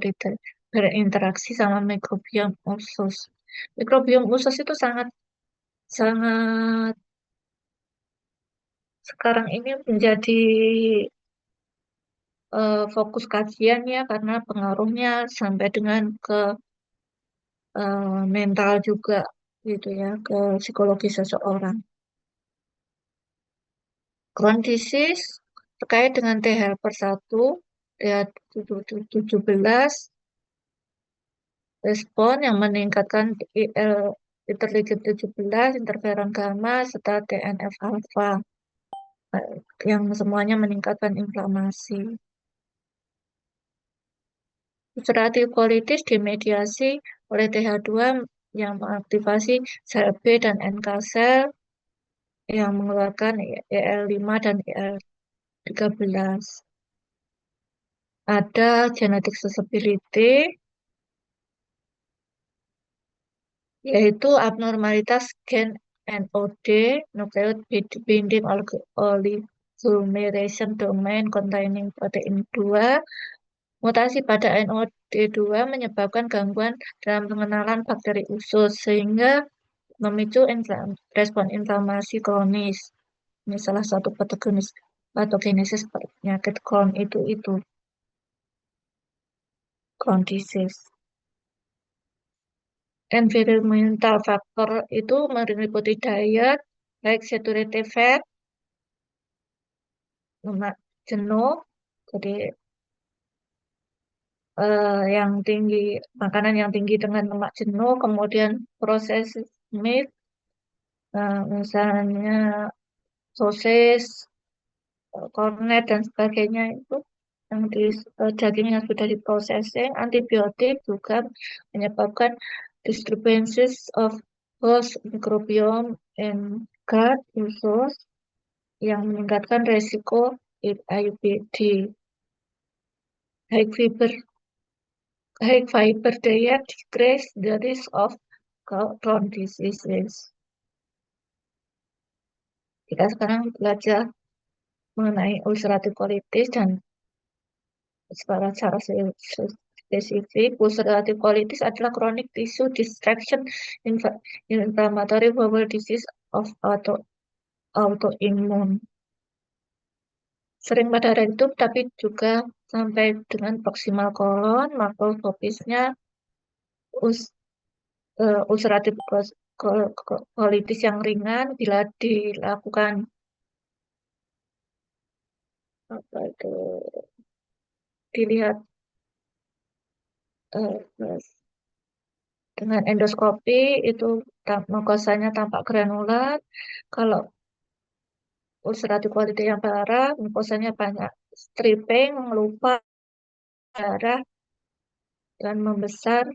berinteraksi sama mikrobiom usus. Mikrobiom usus itu sangat sangat sekarang ini menjadi fokus kajian ya karena pengaruhnya sampai dengan ke mental juga gitu ya, ke psikologi seseorang. Crohn disease terkait dengan T helper 1 ya 17 respon yang meningkatkan interleukin 17, interferon gamma serta TNF alpha yang semuanya meningkatkan inflamasi. Ulcerative colitis dimediasi oleh TH2 yang mengaktifasi sel B dan NK sel yang mengeluarkan EL5 dan EL13. Ada genetic susceptibility, yaitu abnormalitas gen NOD, nucleotide binding oligomerization domain containing protein 2. Mutasi pada NOD2 menyebabkan gangguan dalam pengenalan bakteri usus, sehingga memicu respon inflamasi kronis. Ini salah satu patogenesis penyakit Crohn itu Crohn disease. Environmental factor itu meliputi diet, baik saturated fat, lemak jenuh, jadi yang tinggi makanan yang tinggi dengan lemak jenuh, kemudian proses meat, misalnya sosis, kornet dan sebagainya itu yang di daging yang sudah diprosesing. Antibiotik juga menyebabkan disturbances of host microbiome and gut usus yang meningkatkan resiko IBD. High fiber diet decrease the risk of Crohn diseases. Kita sekarang belajar mengenai ulcerative colitis dan secara spesifik, ulcerative colitis adalah chronic tissue distraction inflammatory bowel disease of autoimmune. Sering pada rektum, tapi juga sampai dengan proximal kolon, makroskopisnya ulcerative colitis yang ringan bila dilakukan apa itu dilihat dengan endoskopi itu mukosanya tampak granulat. Kalau ulcerative colitis yang parah, mukosanya banyak stripping, melupas darah dan membesar.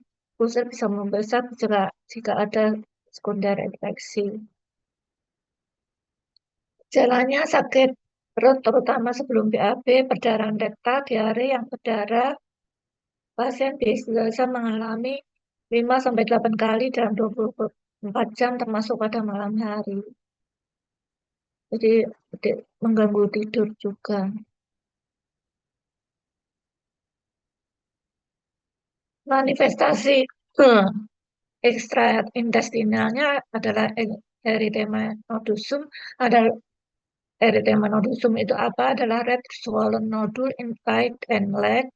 Ulcer bisa membesar jika ada sekunder infeksi. Jalannya sakit perut terutama sebelum BAB, perdarahan rektal, diare yang berdarah. Pasien biasa mengalami 5-8 kali dalam 24 jam termasuk pada malam hari. Jadi mengganggu tidur juga. Manifestasi ekstraintestinalnya adalah erythema nodosum. Erythema nodosum itu apa? Adalah red swollen nodule in thigh and leg,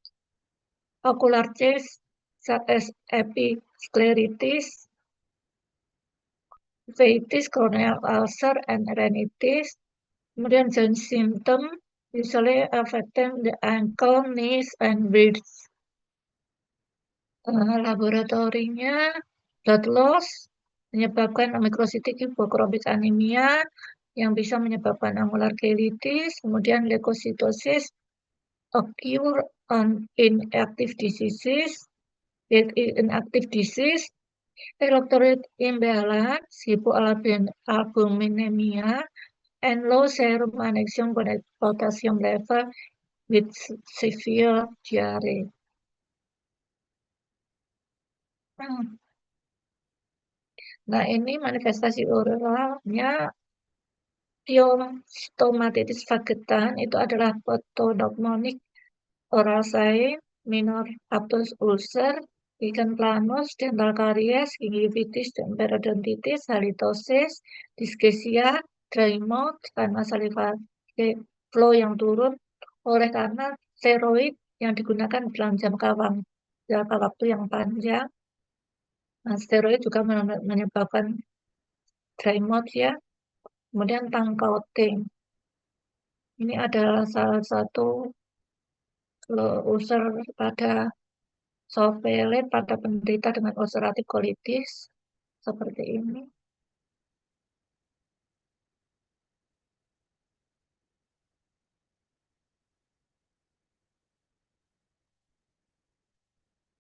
ocular cyst such as episcleritis, uveitis, corneal ulcer, and rhinitis. Kemudian joint symptom usually affecting the ankle, knees, and wrists. Laboratorinya blood loss menyebabkan microcytic hypochromic anemia yang bisa menyebabkan angular cheilitis, kemudian leukocytosis occur on inactive diseases, electrolyte imbalance, hypoalbuminemia, and low serum magnesium potassium level with severe diarrhea. Nah, ini manifestasi oralnya piostomatitis vagetan itu adalah pathognomonic oral sign, minor aphthous ulcer, lichen planus, dental caries, gingivitis, dan periodontitis, halitosis, dyschezia, dry mouth, karena saliva flow yang turun oleh karena steroid yang digunakan dalam jangka waktu yang panjang. Nah, steroid juga menyebabkan dry mouth ya. Kemudian tongue coating. Ini adalah salah satu ulcer pada soft palate pada penderita dengan ulcerative colitis seperti ini.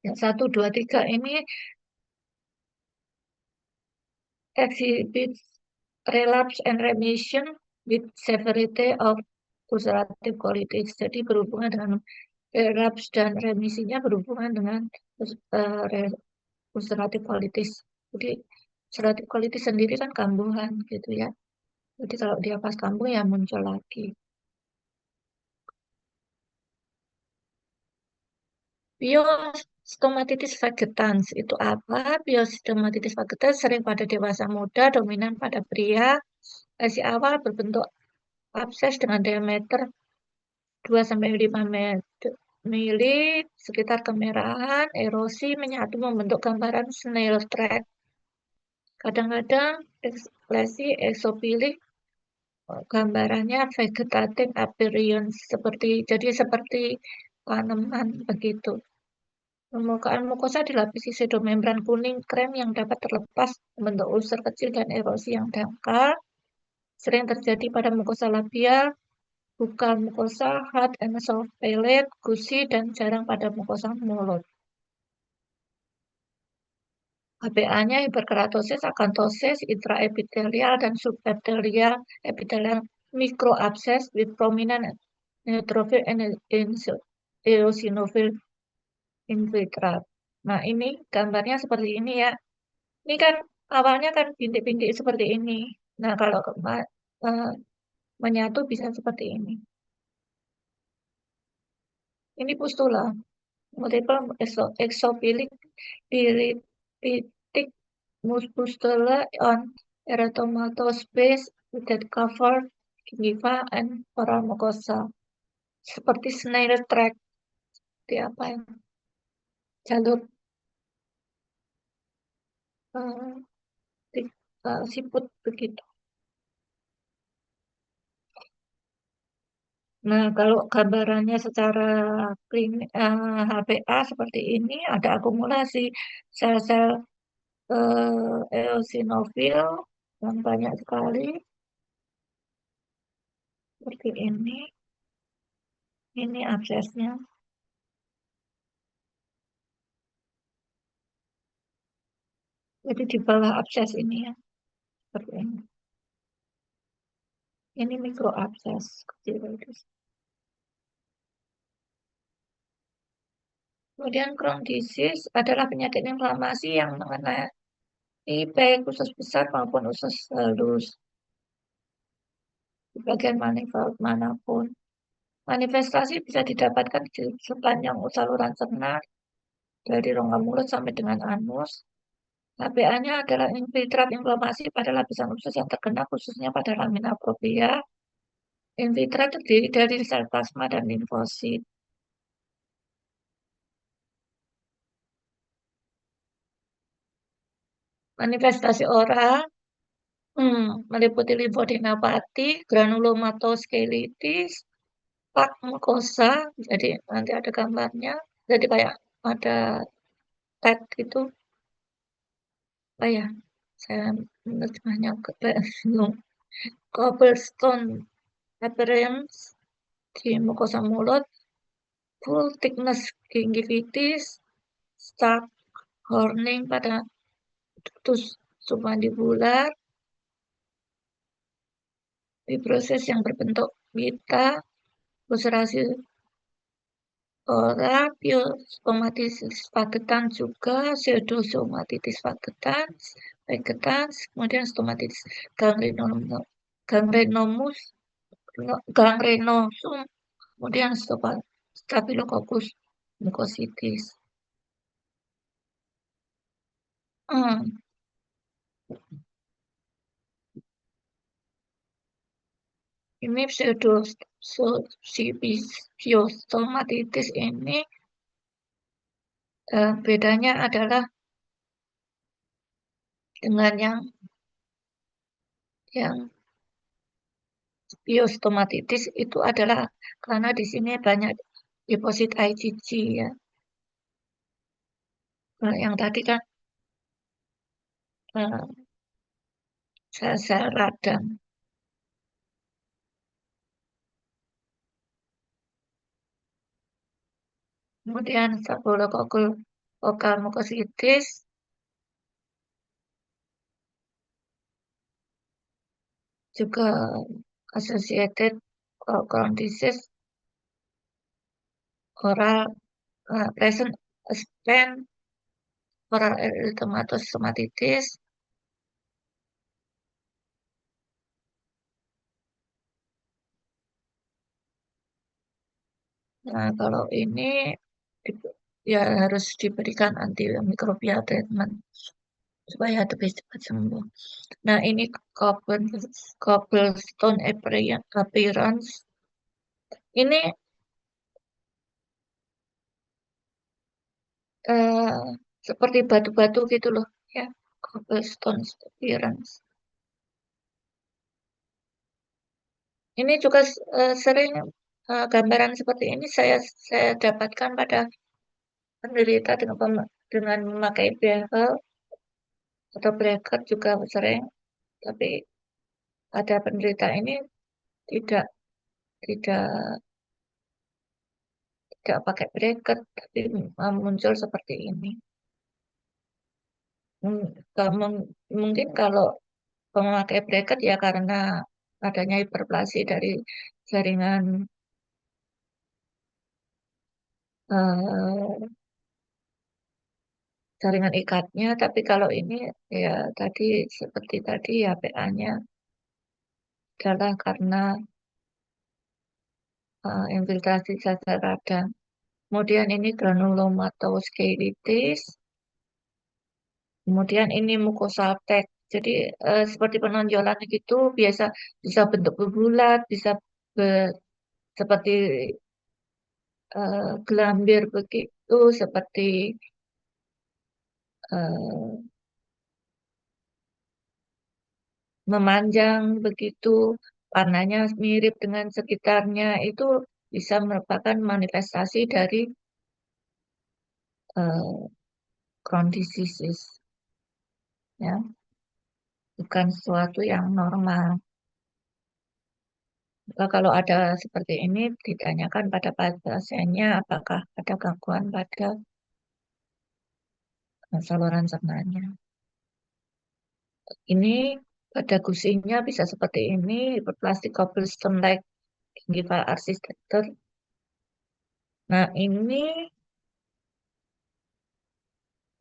Yang 1, 2, 3 ini exhibits relapse and remission with severity of ulcerative colitis. Jadi berhubungan dengan relapse dan remisinya berhubungan dengan ulcerative colitis. Jadi ulcerative colitis sendiri kan kambuhan gitu ya. Jadi kalau dia pas kambuh ya muncul lagi. Piostomatitis vagetans itu apa? Piostomatitis vagetans sering pada dewasa muda, dominan pada pria. Lesi awal berbentuk abses dengan diameter 2-5 mili, sekitar kemerahan, erosi, menyatu membentuk gambaran snail track. Kadang-kadang lesi eksopilik gambarannya vegetative appearance seperti tanaman begitu. Permukaan mukosa dilapisi pseudomembran kuning krem yang dapat terlepas membentuk ulcer kecil dan erosi yang dangkal. Sering terjadi pada mukosa labial Bukan mukosa, hard and soft palate, gusi, dan jarang pada mukosa mulut. HPA-nya hiperkeratosis, akantosis, intraepithelial, dan subepithelial, epithelial microabscess with prominent neutrophil and eosinophil infiltrate. Nah, ini gambarnya seperti ini ya. Ini kan awalnya kan bintik-bintik seperti ini. Nah, kalau eh, menyatu bisa seperti ini. Ini pustula, multiple exopilic diritic pustula on erythematous base that cover gingiva and oral mucosa. Seperti snail track, di apa ya? Jalur eh, siput begitu. Nah, kalau gambarannya secara klinik HPA seperti ini, ada akumulasi sel-sel eosinofil yang banyak sekali seperti ini. Ini absesnya. Jadi di bawah abses ini ya, seperti ini. Ini mikroabses kecil itu. Kemudian Crohn disease adalah penyakit inflamasi yang mengenai baik usus besar maupun usus halus di bagian manifold manapun. Manifestasi bisa didapatkan di sepanjang saluran cerna dari rongga mulut sampai dengan anus. HPA-nya adalah infiltrat inflamasi pada lapisan usus yang terkena khususnya pada lamina propria. Infiltrat terdiri dari sel plasma dan limfosit. Manifestasi oral meliputi limfodenopati, granulomatosclerosis, pak mukosa, jadi nanti ada gambarnya, jadi kayak ada tag gitu, apa ya, saya menerjemahnya ke bingung. Cobblestone appearance di mukosa mulut, full thickness gingivitis, stark horning pada ductus submandibular, fibrosis yang berbentuk pita, ulcerasi oral, piostomatitis pagetan juga, pseudostomatitis pagetans, kemudian stomatitis gangrenomus, gangrenosum, kemudian staphylococcus mucositis. Hmm. Ini pseudostomatitis ini bedanya adalah dengan yang piostomatitis itu adalah karena di sini banyak deposit IgG ya. Nah, yang tadi kan sel-sel radang. Kemudian Staphylococcus mucositis juga associated Crohn disease oral present span oral erythematous stomatitis. Nah, kalau ini ya harus diberikan antimikrobial treatment supaya lebih cepat sembuh. Nah, ini cobblestone appearance. Ini seperti batu-batu gitu loh, ya, cobblestone appearance. Ini juga sering gambaran seperti ini saya dapatkan pada penderita dengan memakai behel atau bracket juga sering, tapi pada penderita ini tidak tidak tidak pakai bracket, tapi muncul seperti ini. Hmm, mungkin kalau memakai bracket ya karena adanya hiperplasi dari jaringan eh, jaringan ikatnya, tapi kalau ini ya tadi seperti tadi ya PA-nya adalah karena infiltrasi sel radang. Kemudian ini granulomatous kemudian ini mukosal tag. Jadi seperti penonjolan gitu biasa bisa bentuk bulat, bisa seperti gelambir begitu, seperti eh, memanjang begitu, warnanya mirip dengan sekitarnya itu bisa merupakan manifestasi dari eh, Crohn disease, ya, bukan sesuatu yang normal. Maka kalau ada seperti ini, ditanyakan pada pasiennya apakah ada gangguan pada saluran cernanya. Ini pada gusinya bisa seperti ini, hiperplastik cobblestone like gingival arthritis. Nah, ini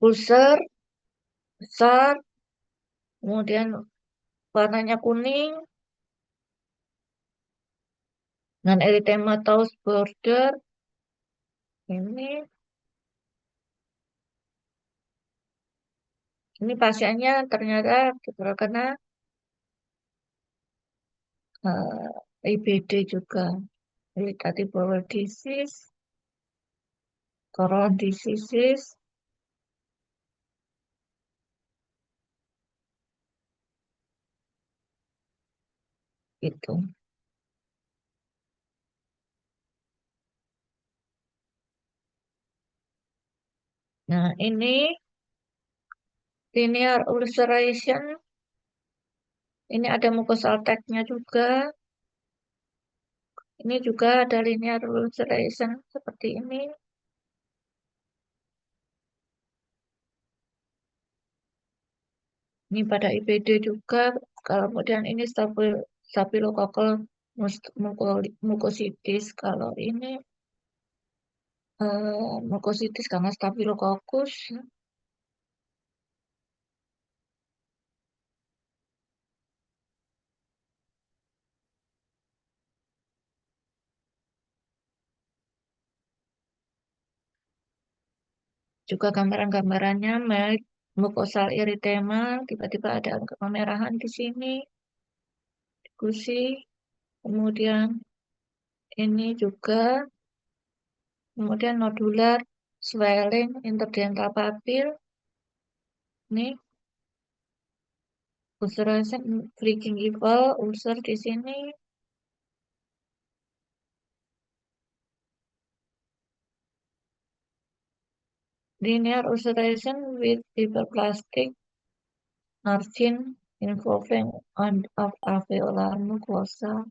ulcer besar, kemudian warnanya kuning, dengan erythematous border. Ini, ini pasiennya ternyata terkena IBD juga, irritable bowel disease, Crohn disease, gitu. Nah, ini linear ulceration, ini ada mucosal tag-nya juga. Ini juga ada linear ulceration seperti ini. Ini pada IBD juga. Kemudian ini Staphylococcus mucositis. Kalau ini mucositis karena Staphylococcus. Juga gambaran-gambarannya mucosal erythema, tiba-tiba ada kemerahan di sini, di gusi. Kemudian ini juga, kemudian nodular swelling interdental papil. Ini ulceration gingival ulcer di sini. Linear ulceration with hyperplastic margin involving end of alveolar mucosa.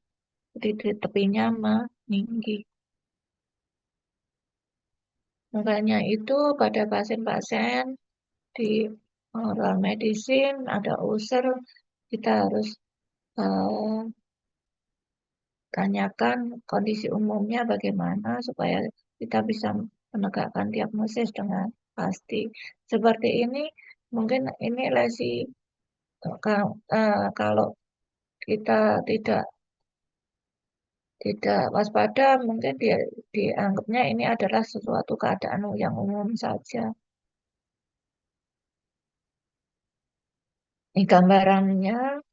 Di tepinya meninggi. Makanya itu pada pasien-pasien di oral medicine ada ulcer, kita harus eh, tanyakan kondisi umumnya bagaimana supaya kita bisa menegakkan diagnosis dengan pasti. Seperti ini, mungkin ini lesi kalau kita tidak waspada, mungkin dia dianggapnya ini adalah sesuatu keadaan yang umum saja. Ini gambarannya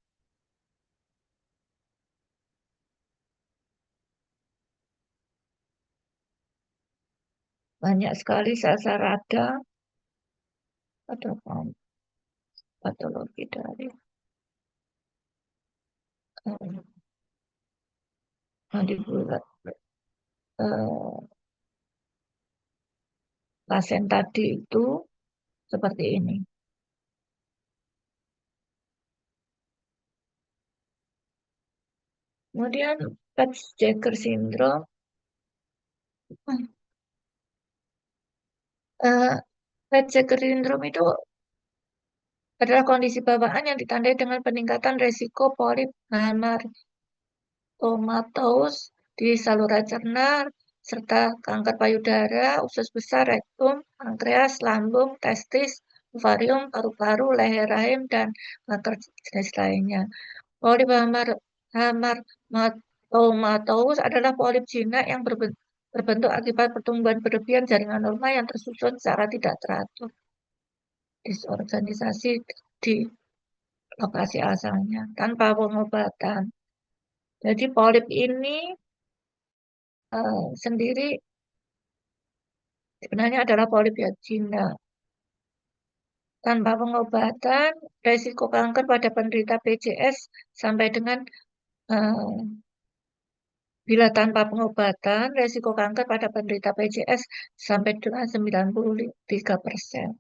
banyak sekali sel-sel radang atau patologi dari eh, mandibular pasien tadi itu seperti ini. Kemudian Peutz-Jeghers syndrome. Eh, Peutz-Jeghers syndrome itu adalah kondisi bawaan yang ditandai dengan peningkatan resiko polip hamartomatous di saluran cerna, serta kanker payudara, usus besar, rektum, pankreas, lambung, testis, ovarium, paru-paru, leher rahim, dan kanker jenis lainnya. Polip hamartomatous adalah polip jinak yang berbentuk akibat pertumbuhan berlebihan jaringan norma yang tersusun secara tidak teratur, disorganisasi di lokasi asalnya tanpa pengobatan. Jadi polip ini sendiri sebenarnya adalah polip yang jinak. Tanpa pengobatan, resiko kanker pada penderita PCS sampai dengan bila tanpa pengobatan, resiko kanker pada penderita PCS sampai dengan 93%.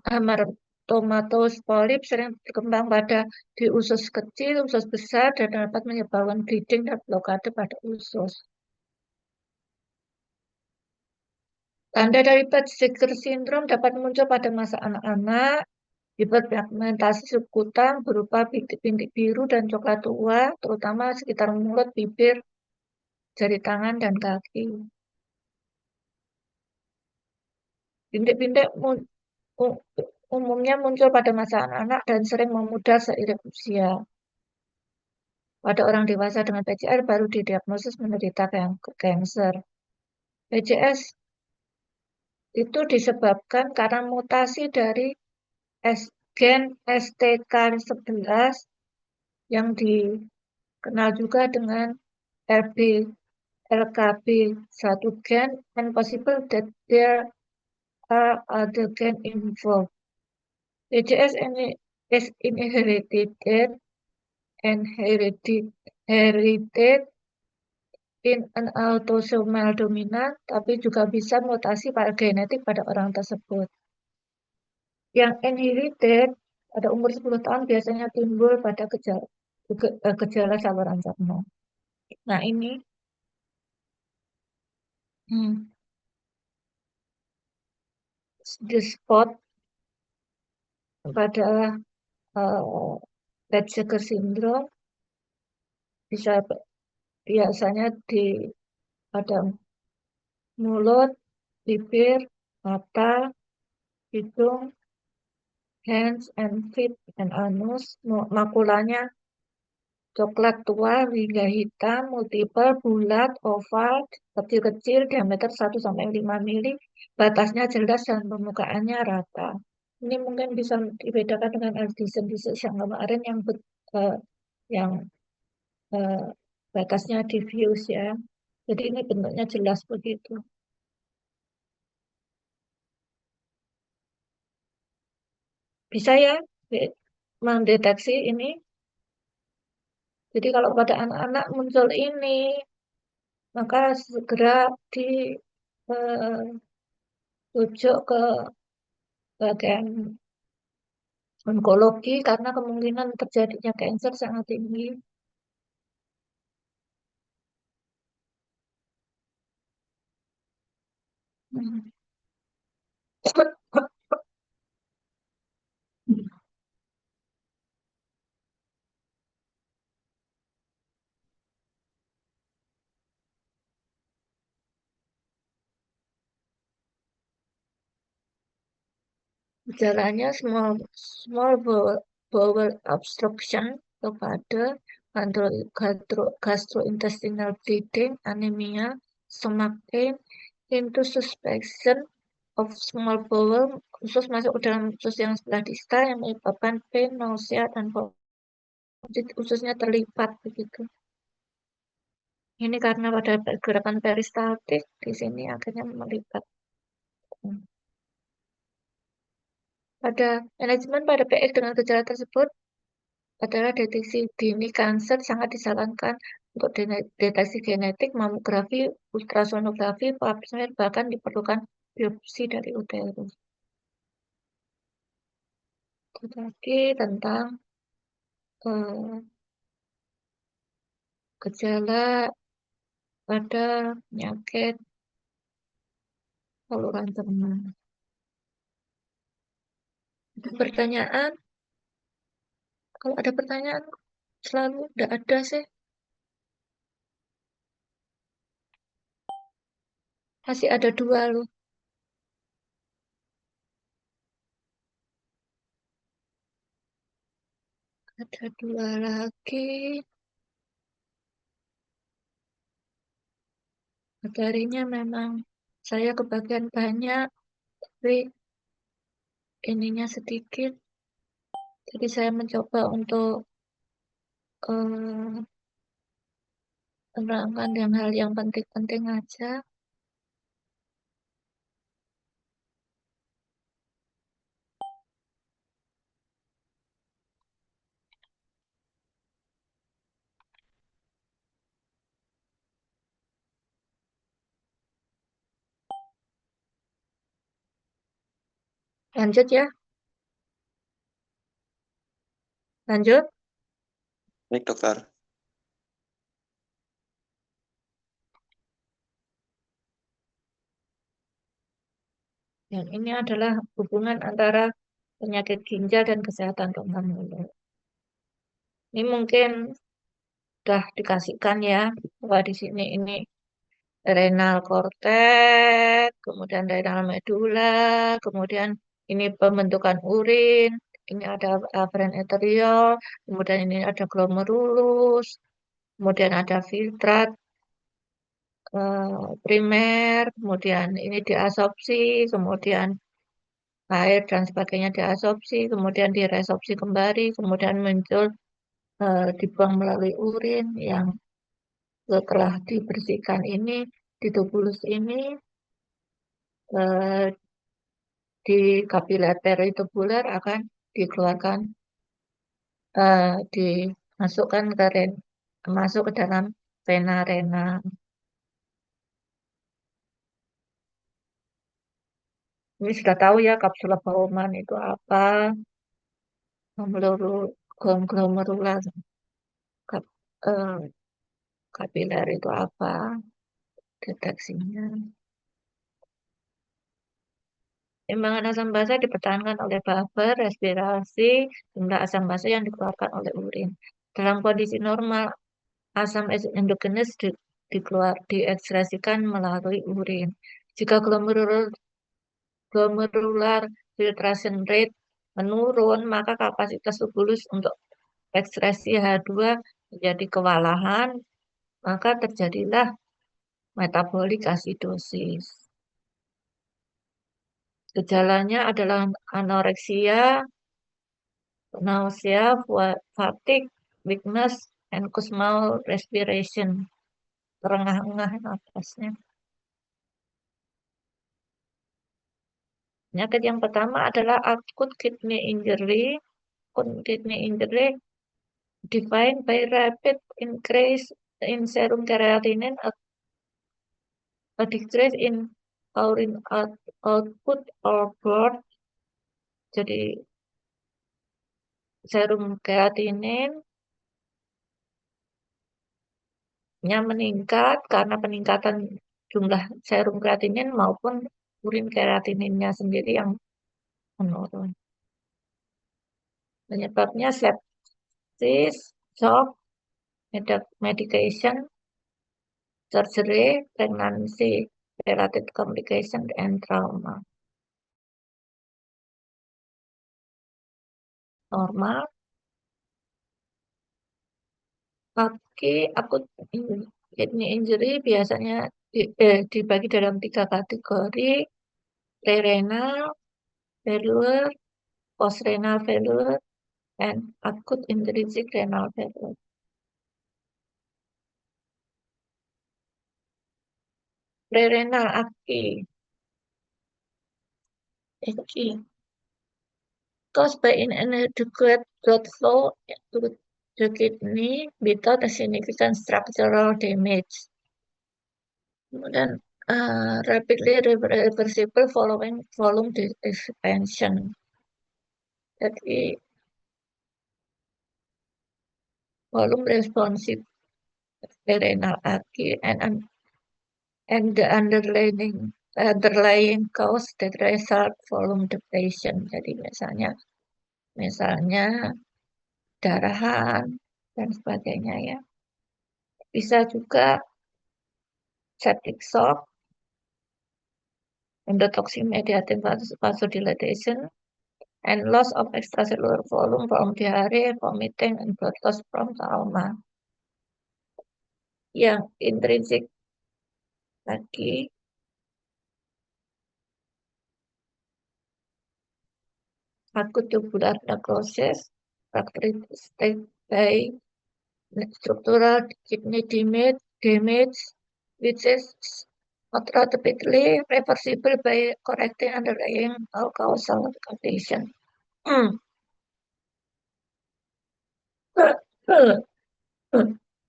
Hamartomatous polip sering berkembang pada di usus kecil, usus besar, dan dapat menyebabkan bleeding dan blokade pada usus. Tanda dari Peutz-Jeghers syndrome dapat muncul pada masa anak-anak, hiperpigmentasi subkutan berupa bintik-bintik biru dan coklat tua, terutama sekitar mulut, bibir, jari tangan, dan kaki. Bintik-bintik umumnya muncul pada masa anak-anak dan sering memudar seiring usia. Pada orang dewasa dengan PCR baru didiagnosis menderita kanker. PCS itu disebabkan karena mutasi dari gen STK11 yang dikenal juga dengan LKB1 gen, and possible that there are other gen involved. PCS is inherited in an autosomal dominant, tapi juga bisa mutasi pada genetik pada orang tersebut. Yang inherited pada umur 10 tahun biasanya timbul pada gejala saluran cerna. Nah ini the spot pada Peutz-Jeghers syndrome bisa biasanya pada mulut, bibir, mata, hidung, hands and feet, and anus. Makulanya coklat tua hingga hitam, multiple, bulat, oval, kecil-kecil, diameter 1-5 mili, batasnya jelas dan permukaannya rata. Ini mungkin bisa dibedakan dengan Addison disease yang kemarin yang batasnya diffuse ya. Jadi ini bentuknya jelas begitu. Bisa ya mendeteksi ini. Jadi kalau pada anak-anak muncul ini, maka segera dirujuk ke bagian onkologi karena kemungkinan terjadinya kanker sangat tinggi. Hmm. Gejalanya small bowel obstruction kepada gastrointestinal bleeding, anemia, stomach pain, into suspicion of small bowel, usus masuk ke dalam usus yang sebelah distal yang menyebabkan pain, nausea, dan vomit, ususnya terlipat begitu. Ini karena pada gerakan peristaltik di sini akhirnya melipat. Pada manajemen pada PX dengan gejala tersebut adalah deteksi dini kanker sangat disarankan untuk deteksi genetik, mamografi, ultrasonografi, pap smear, bahkan diperlukan biopsi dari uterus. Lagi tentang gejala pada penyakit saluran cerna. Ada pertanyaan? Kalau ada pertanyaan, selalu tidak ada sih. Masih ada dua loh. Ada dua lagi. Materinya memang saya kebagian banyak, tapi ininya sedikit. Jadi saya mencoba untuk eh, menerangkan yang hal yang penting-penting aja. Lanjut ya, lanjut. Baik, dokter. Yang ini adalah hubungan antara penyakit ginjal dan kesehatan rongga mulut. Ini mungkin sudah dikasihkan ya, bahwa di sini ini renal cortex, kemudian renal medula, kemudian ini pembentukan urin, ini ada aferen arteriol, kemudian ini ada glomerulus, kemudian ada filtrat primer, kemudian ini diasopsi, kemudian air dan sebagainya diasopsi, kemudian diresorpsi kembali, kemudian muncul dibuang melalui urin yang setelah dibersihkan ini di tubulus ini eh, di kapiler peritubular akan dikeluarkan, dimasukkan ke masuk ke dalam vena renal. Ini sudah tahu ya kapsula Bowman itu apa, glomerular kap, eh, kapiler itu apa, deteksinya. Timbangan asam basa dipertahankan oleh buffer respirasi jumlah asam basa yang dikeluarkan oleh urin. Dalam kondisi normal, asam endogenes diekspresikan melalui urin. Jika glomerular filtration rate menurun, maka kapasitas tubulus untuk ekspresi H2 menjadi kewalahan, maka terjadilah metabolic acidosis. Gejalanya adalah anoreksia, nausea, fatigue, weakness, and small respiration. Terengah-engah napasnya. Penyakit yang pertama adalah acute kidney injury. Acute kidney injury defined by rapid increase in serum creatinine, a decrease in urine output or birth. Jadi serum kreatinin meningkat karena peningkatan jumlah serum kreatinin maupun urin kreatininnya sendiri yang menurun. Penyebabnya sepsis, shock, medication, surgery, pregnancy, related complication, and trauma. Normal, kaki akut kidney injury biasanya dibagi dalam 3 kategori, pre-renal failure, post-renal failure, and acute intrinsic renal failure. Pre-renal aki caused by inadequate blood flow to the kidney without a significant structural damage. Kemudian rapidly reversible following volume expansion. Jadi volume responsif renal acute, and the underlying cause that result volume depletion. Jadi misalnya darahan dan sebagainya ya. Bisa juga septic shock, endotoxin mediated vasodilatation, and loss of extracellular volume from diarrhea, vomiting, and blood loss from trauma. Yang intrinsik lagi acute tubular necrosis, characteristic by structural kidney damage, which is not rapidly reversible by correcting underlying causal condition.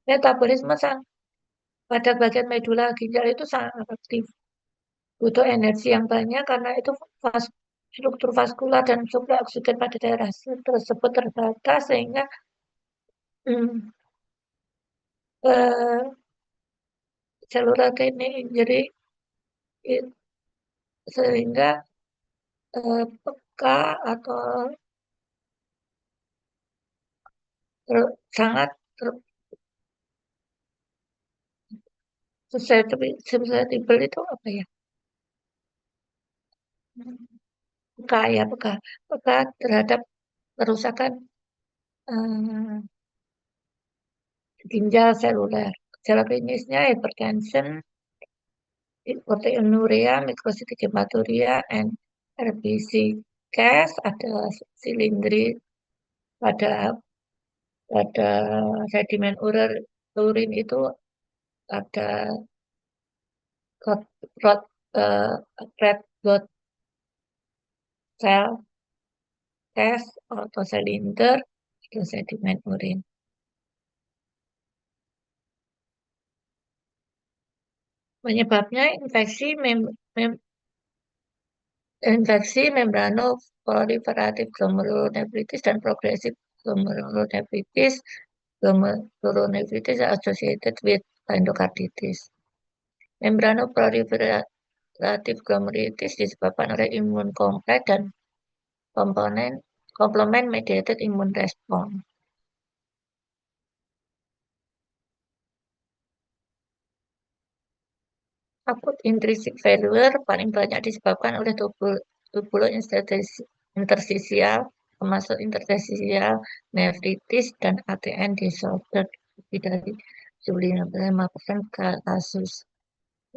Metabolisme pada bagian medula ginjal itu sangat aktif. Butuh energi yang banyak karena itu struktur vaskular dan suplai oksigen pada daerah tersebut terbatas sehingga cellular kidney injury sehingga peka atau sangat susceptible itu apa ya? Peka terhadap kerusakan ginjal seluler. Gejala klinisnya hypertension, proteinuria, microcytic hematuria, and RBC case, ada silindri pada sedimen urin itu ada red blood cell test atau silinder itu sedimen urin. Penyebabnya infeksi membranoproliferative glomerulonephritis dan progressive glomerulonephritis. Glomerulonephritis associated with endocarditis. Membranoproliferative glomerulitis disebabkan oleh imun kompleks dan complement mediated immune response. Akut intrinsic failure paling banyak disebabkan oleh tubular interstitial, termasuk interstitial nephritis dan ATN disorder, lebih dari 75% kasus.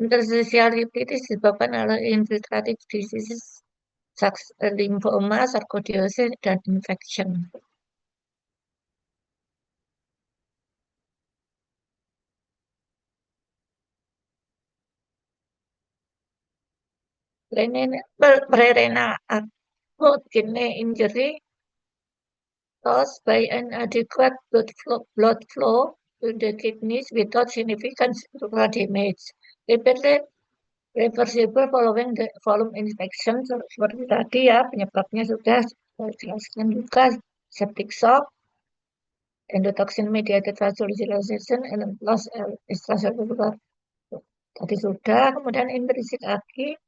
Interstitial nephritis disebabkan oleh infiltrative disease, lymphoma, sarkoidosis, dan infection. Renal acute kidney injury caused by inadequate blood flow to the kidneys without significant structural damage. Reversible following the volume infection, seperti tadi ya, penyebabnya sudah saya jelaskan juga, septic shock, endotoxin mediated vasodilation, and loss extracellular. Tadi sudah, kemudian intrinsic lagi.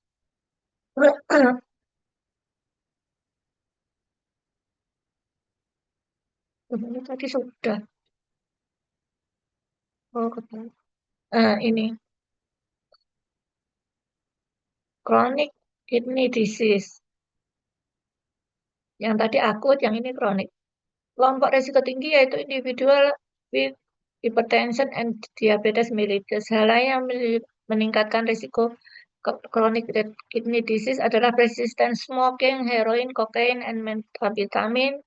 Ini tadi sudah. Oh, ini chronic kidney disease. Yang tadi akut, yang ini kronik. Kelompok risiko tinggi yaitu individual with hypertension and diabetes mellitus. Hal lain yang meningkatkan risiko chronic kidney disease adalah resistant smoking, heroin, cocaine, and methamphetamine.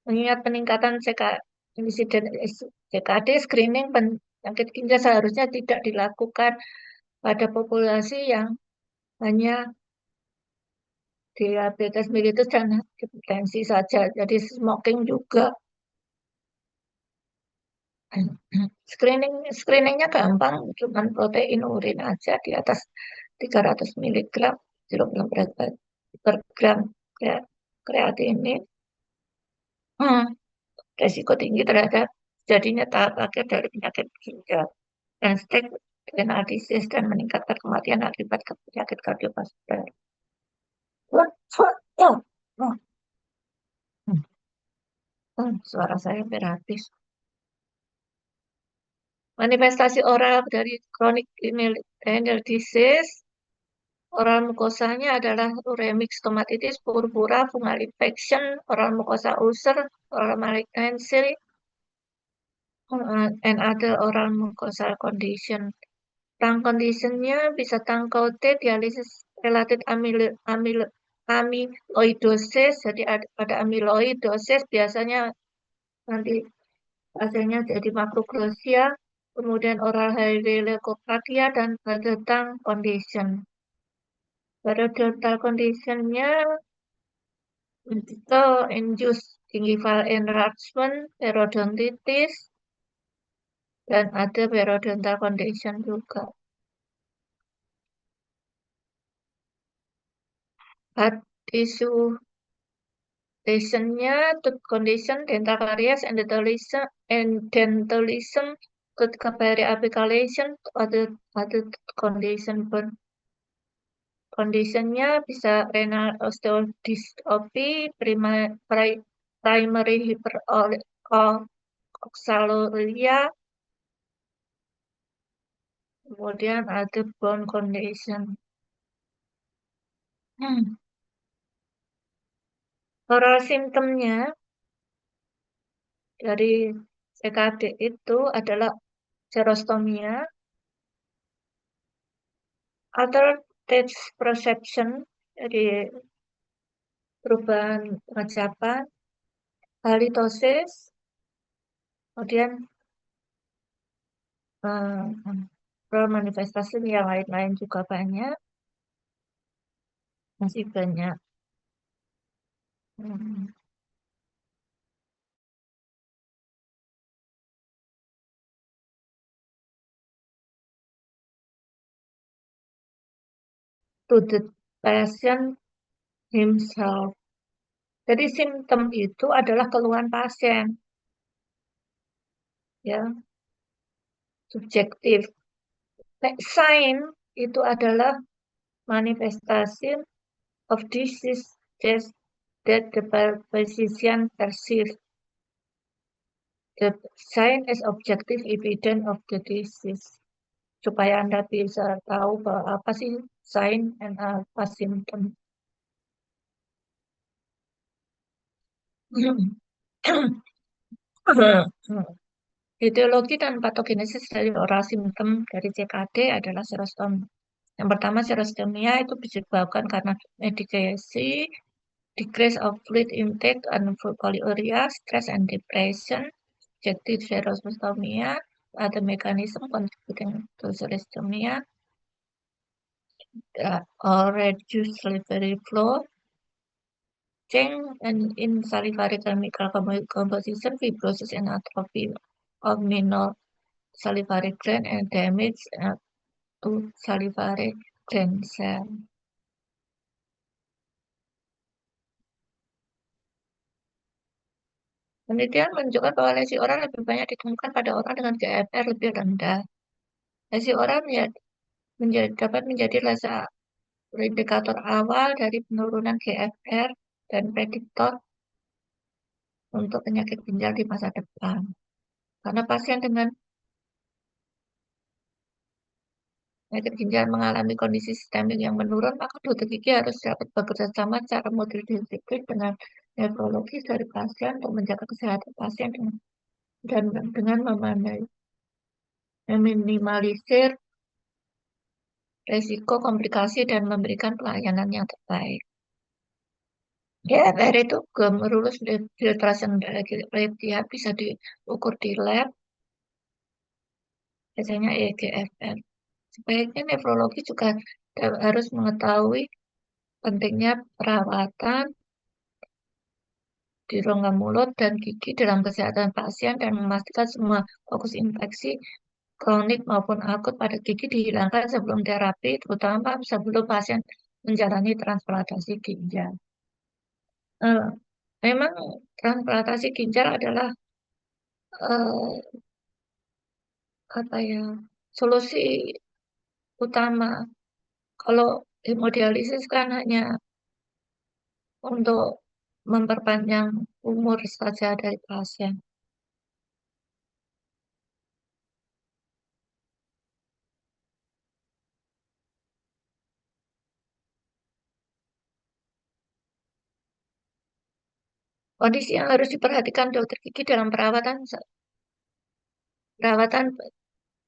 Mengingat peningkatan insiden CKD, screening penyakit ginjal seharusnya tidak dilakukan pada populasi yang hanya diabetes mellitus dan hipertensi saja. Jadi smoking juga. Screeningnya gampang, cuma protein urin aja di atas 300 mg per gram kreatinin. Resiko tinggi terhadap jadinya tahap akhir dari penyakit ginjal, dan stage renal disease dan meningkatkan kematian akibat penyakit kardiovaskular. Suara saya hampir habis. Manifestasi oral dari chronic renal disease, oral mukosanya adalah uremic stomatitis, purpura, fungal infection, oral mucosa ulcer, oral malignancy, and other oral mucosal condition. Lung conditionnya bisa tongue coated, dialisis related amyloidosis, jadi ada amyloidosis biasanya nanti pasiennya jadi makroglosia, kemudian oral leukoplakia dan periodontal condition. Periodontal conditionnya itu induced gingival enlargement, periodontitis, dan ada periodontal condition juga. Heart tissue lesionnya, tooth condition, dental caries, and dentalism, tooth periapical lesion, other condition. Conditionnya bisa renal osteodystrophy, primary hyperoxaluria, kemudian ada bone condition. Oral simptomnya dari CKD itu adalah xerostomia, altered taste perception, jadi perubahan pengecapan, halitosis, kemudian manifestasi yang lain-lain juga banyak, masih banyak. To the patient himself. Jadi simptom itu adalah keluhan pasien, ya, subjektif. Sign itu adalah manifestasi of disease that the physician perceive. The sign is objective evidence of the disease. Supaya Anda bisa tahu bahwa apa sih sign dan apa simptom. Etiologi dan patogenesis dari oral simptom dari CKD adalah xerostomia. Yang pertama, xerostomia itu disebabkan karena medikasi, decrease of fluid intake, and polyuria, stress and depression. Jadi xerostomia ada mekanisme contributing to xerostomia, or reduced salivary flow, change in salivary chemical composition, fibrosis and atrophy of minor salivary gland, and damage to salivary gland cell. Penelitian menunjukkan bahwa lesi oral lebih banyak ditemukan pada orang dengan GFR lebih rendah. Lesi oral dapat menjadi indikator awal dari penurunan GFR dan prediktor untuk penyakit ginjal di masa depan. Karena pasien dengan penyakit ginjal mengalami kondisi sistemik yang menurun, maka dokter gigi harus dapat bekerja sama secara multidisiplin dengan nefrologis dari pasien untuk menjaga kesehatan pasien dengan meminimalisir resiko komplikasi dan memberikan pelayanan yang terbaik. GFR itu glomerulus filtration rate, dia bisa diukur di lab, biasanya eGFR. Sebaiknya nefrologi juga harus mengetahui pentingnya perawatan di rongga mulut dan gigi dalam kesehatan pasien dan memastikan semua fokus infeksi kronik maupun akut pada gigi dihilangkan sebelum terapi, terutama sebelum pasien menjalani transplantasi ginjal. Memang transplantasi ginjal adalah eh, apa ya, solusi utama. Kalau hemodialisis kan hanya untuk memperpanjang umur saja dari pasien. Kondisi yang harus diperhatikan dokter gigi dalam perawatan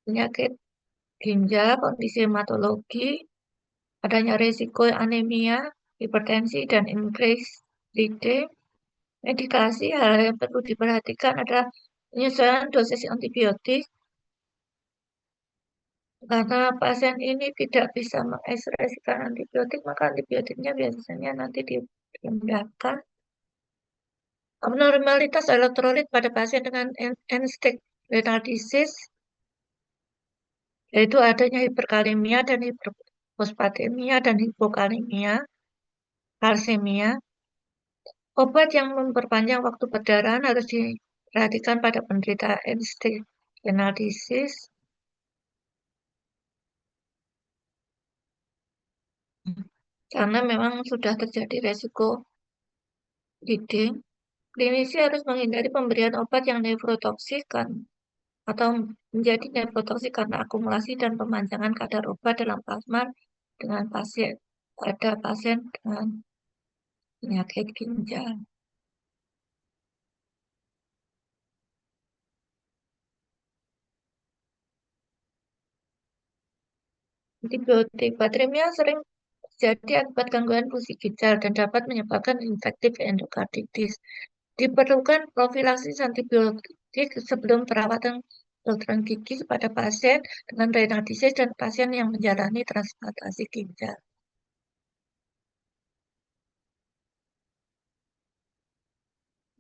penyakit ginjal, kondisi hematologi, adanya risiko anemia, hipertensi, dan increased bleeding. Medikasi, hal yang perlu diperhatikan adalah penyesuaian dosis antibiotik, karena pasien ini tidak bisa mengekspresikan antibiotik, maka antibiotiknya biasanya nanti dipindahkan. Abnormalitas elektrolit pada pasien dengan end-stage renal disease, yaitu adanya hiperkalemia dan hiperfosfatemia dan hipokalemia, kalsemia. Obat yang memperpanjang waktu perdarahan harus diperhatikan pada penderita end-stage renal disease. Karena memang sudah terjadi resiko bleeding, klinisi harus menghindari pemberian obat yang nefrotoksik atau menjadi nefrotoksik karena akumulasi dan pemanjangan kadar obat dalam plasma dengan pada pasien dengan penyakit ginjal. Antibiotik batremia sering terjadi akibat gangguan fungsi ginjal dan dapat menyebabkan infektif endokarditis. Diperlukan profilaksis antibiotik sebelum perawatan kedokteran gigi kepada pasien dengan renal disease dan pasien yang menjalani transplantasi ginjal.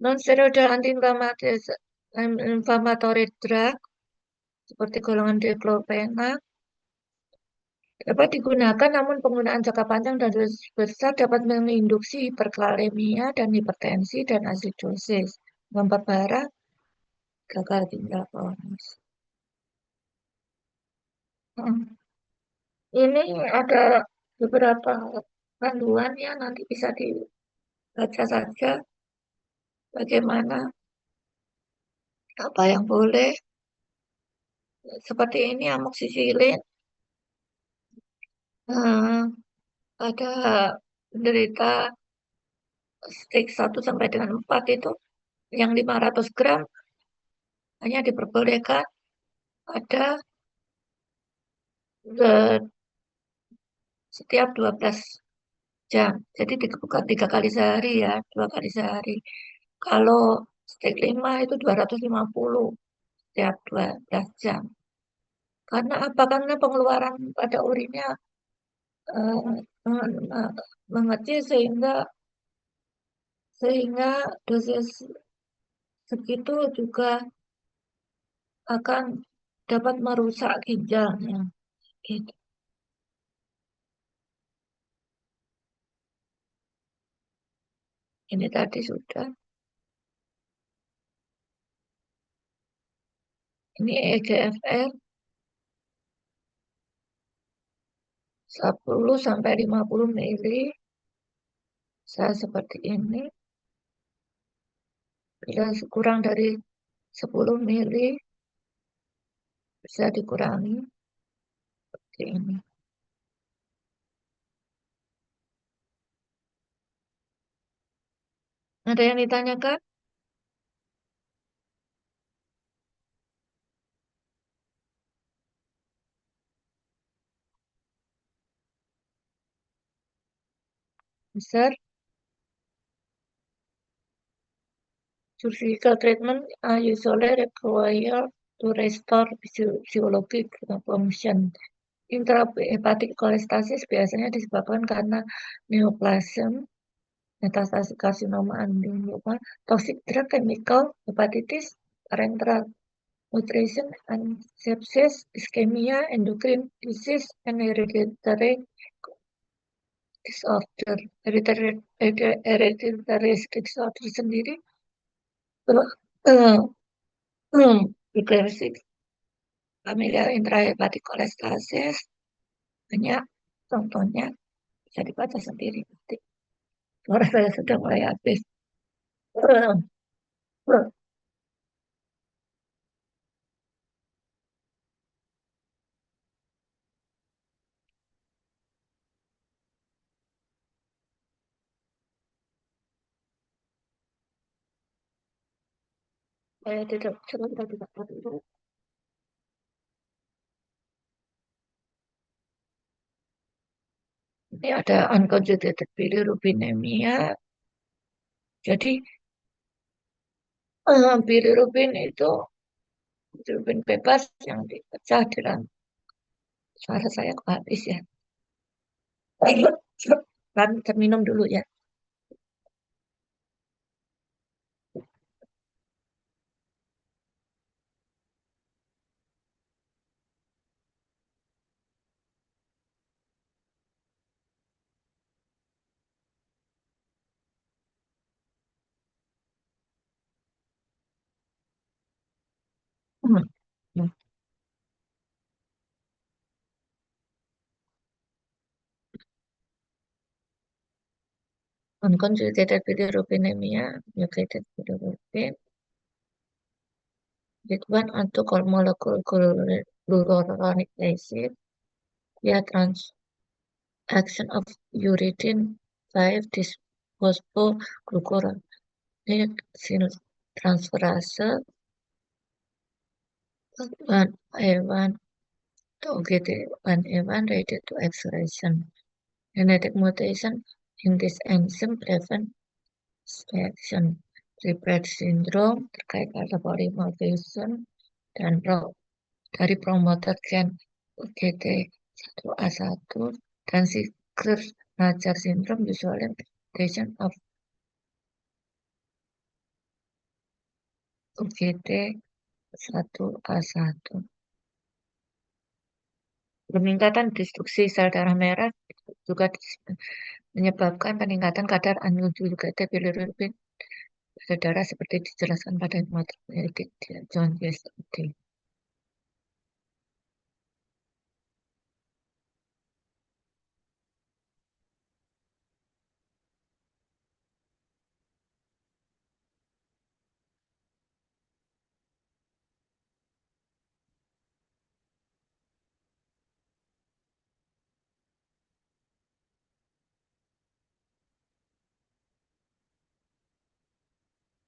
Non-steroidal anti-inflammatory drug seperti golongan diclofenac dapat digunakan, namun penggunaan jangka panjang dan dosis besar dapat menginduksi hiperkalemia dan hipertensi dan asidosis, memperparah gagal ginjal kronis. Ini ada beberapa panduan ya, nanti bisa dibaca saja bagaimana apa yang boleh. Seperti ini amoksisilin, ada penderita stage 1 sampai dengan 4 itu yang 500 gram hanya diperbolehkan ada setiap 12 jam. Jadi bukan 3 kali sehari ya, 2 kali sehari. Kalau stage 5 itu 250 setiap 12 jam. Karena apa? Karena pengeluaran pada urinnya mengecil sehingga dosis segitu juga akan dapat merusak ginjalnya. Gitu. Ini tadi sudah. Ini EGFR 10 sampai 50 mili. Saya seperti ini. Bila kurang dari 10 mili bisa dikurangi seperti ini. Ada yang ditanyakan? Besar. Surgical treatment usually require to restore physiologic function. Intrahepatic cholestasis biasanya disebabkan karena neoplasm, metastasi karsinoma adenoma, toxic drug, chemical, hepatitis, parenteral nutrition, and sepsis, ischemia, endocrine disease, and hereditary disorder. Hereditary disorder sendiri Hipertensi familial intrahepatic cholestasis banyak contohnya bisa dibaca sendiri. Suara saya sudah mulai habis. Saya tidak tahu. Ini ada unconjugated bilirubinemia. Jadi bilirubin itu bilirubin bebas yang dipecah dalam suara saya kok habis ya. Kan terminum dulu ya. Hmm. Hmm. Unconjugated bilirubinemia, mutated bilirubin, with one or two molecule glucuronic acid via transaction of uridine 5 diphosphoglucuronic transferase 1A1 to OGT1A1 related to expression. Genetic mutation in this enzyme prevent reaction. Repeat syndrome terkait pada polymorphism dan dari promoter gen UGT1A1 dan Sickler-Najar syndrome usually mutation of UGT1A1. Peningkatan destruksi sel darah merah juga menyebabkan peningkatan kadar unconjugated bilirubin pada darah seperti dijelaskan pada materi John yesterday.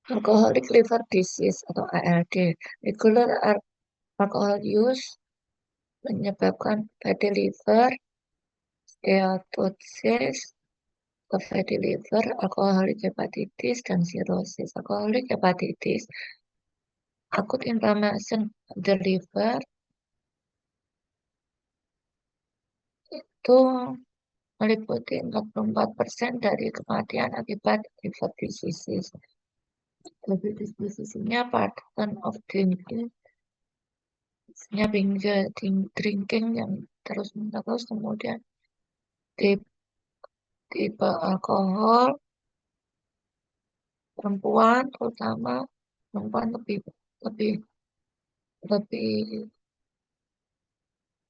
Alcoholic liver disease atau ALD, regular alcohol use menyebabkan fatty liver, steatosis, fatty liver, alcoholic hepatitis, dan cirrhosis. Alcoholic hepatitis, acute inflammation of the liver, itu meliputi 64% dari kematian akibat liver disease. Diabetes disisinya pattern of drinking, drinking yang terus-menerus, kemudian tipe alkohol, perempuan terutama perempuan lebih lebih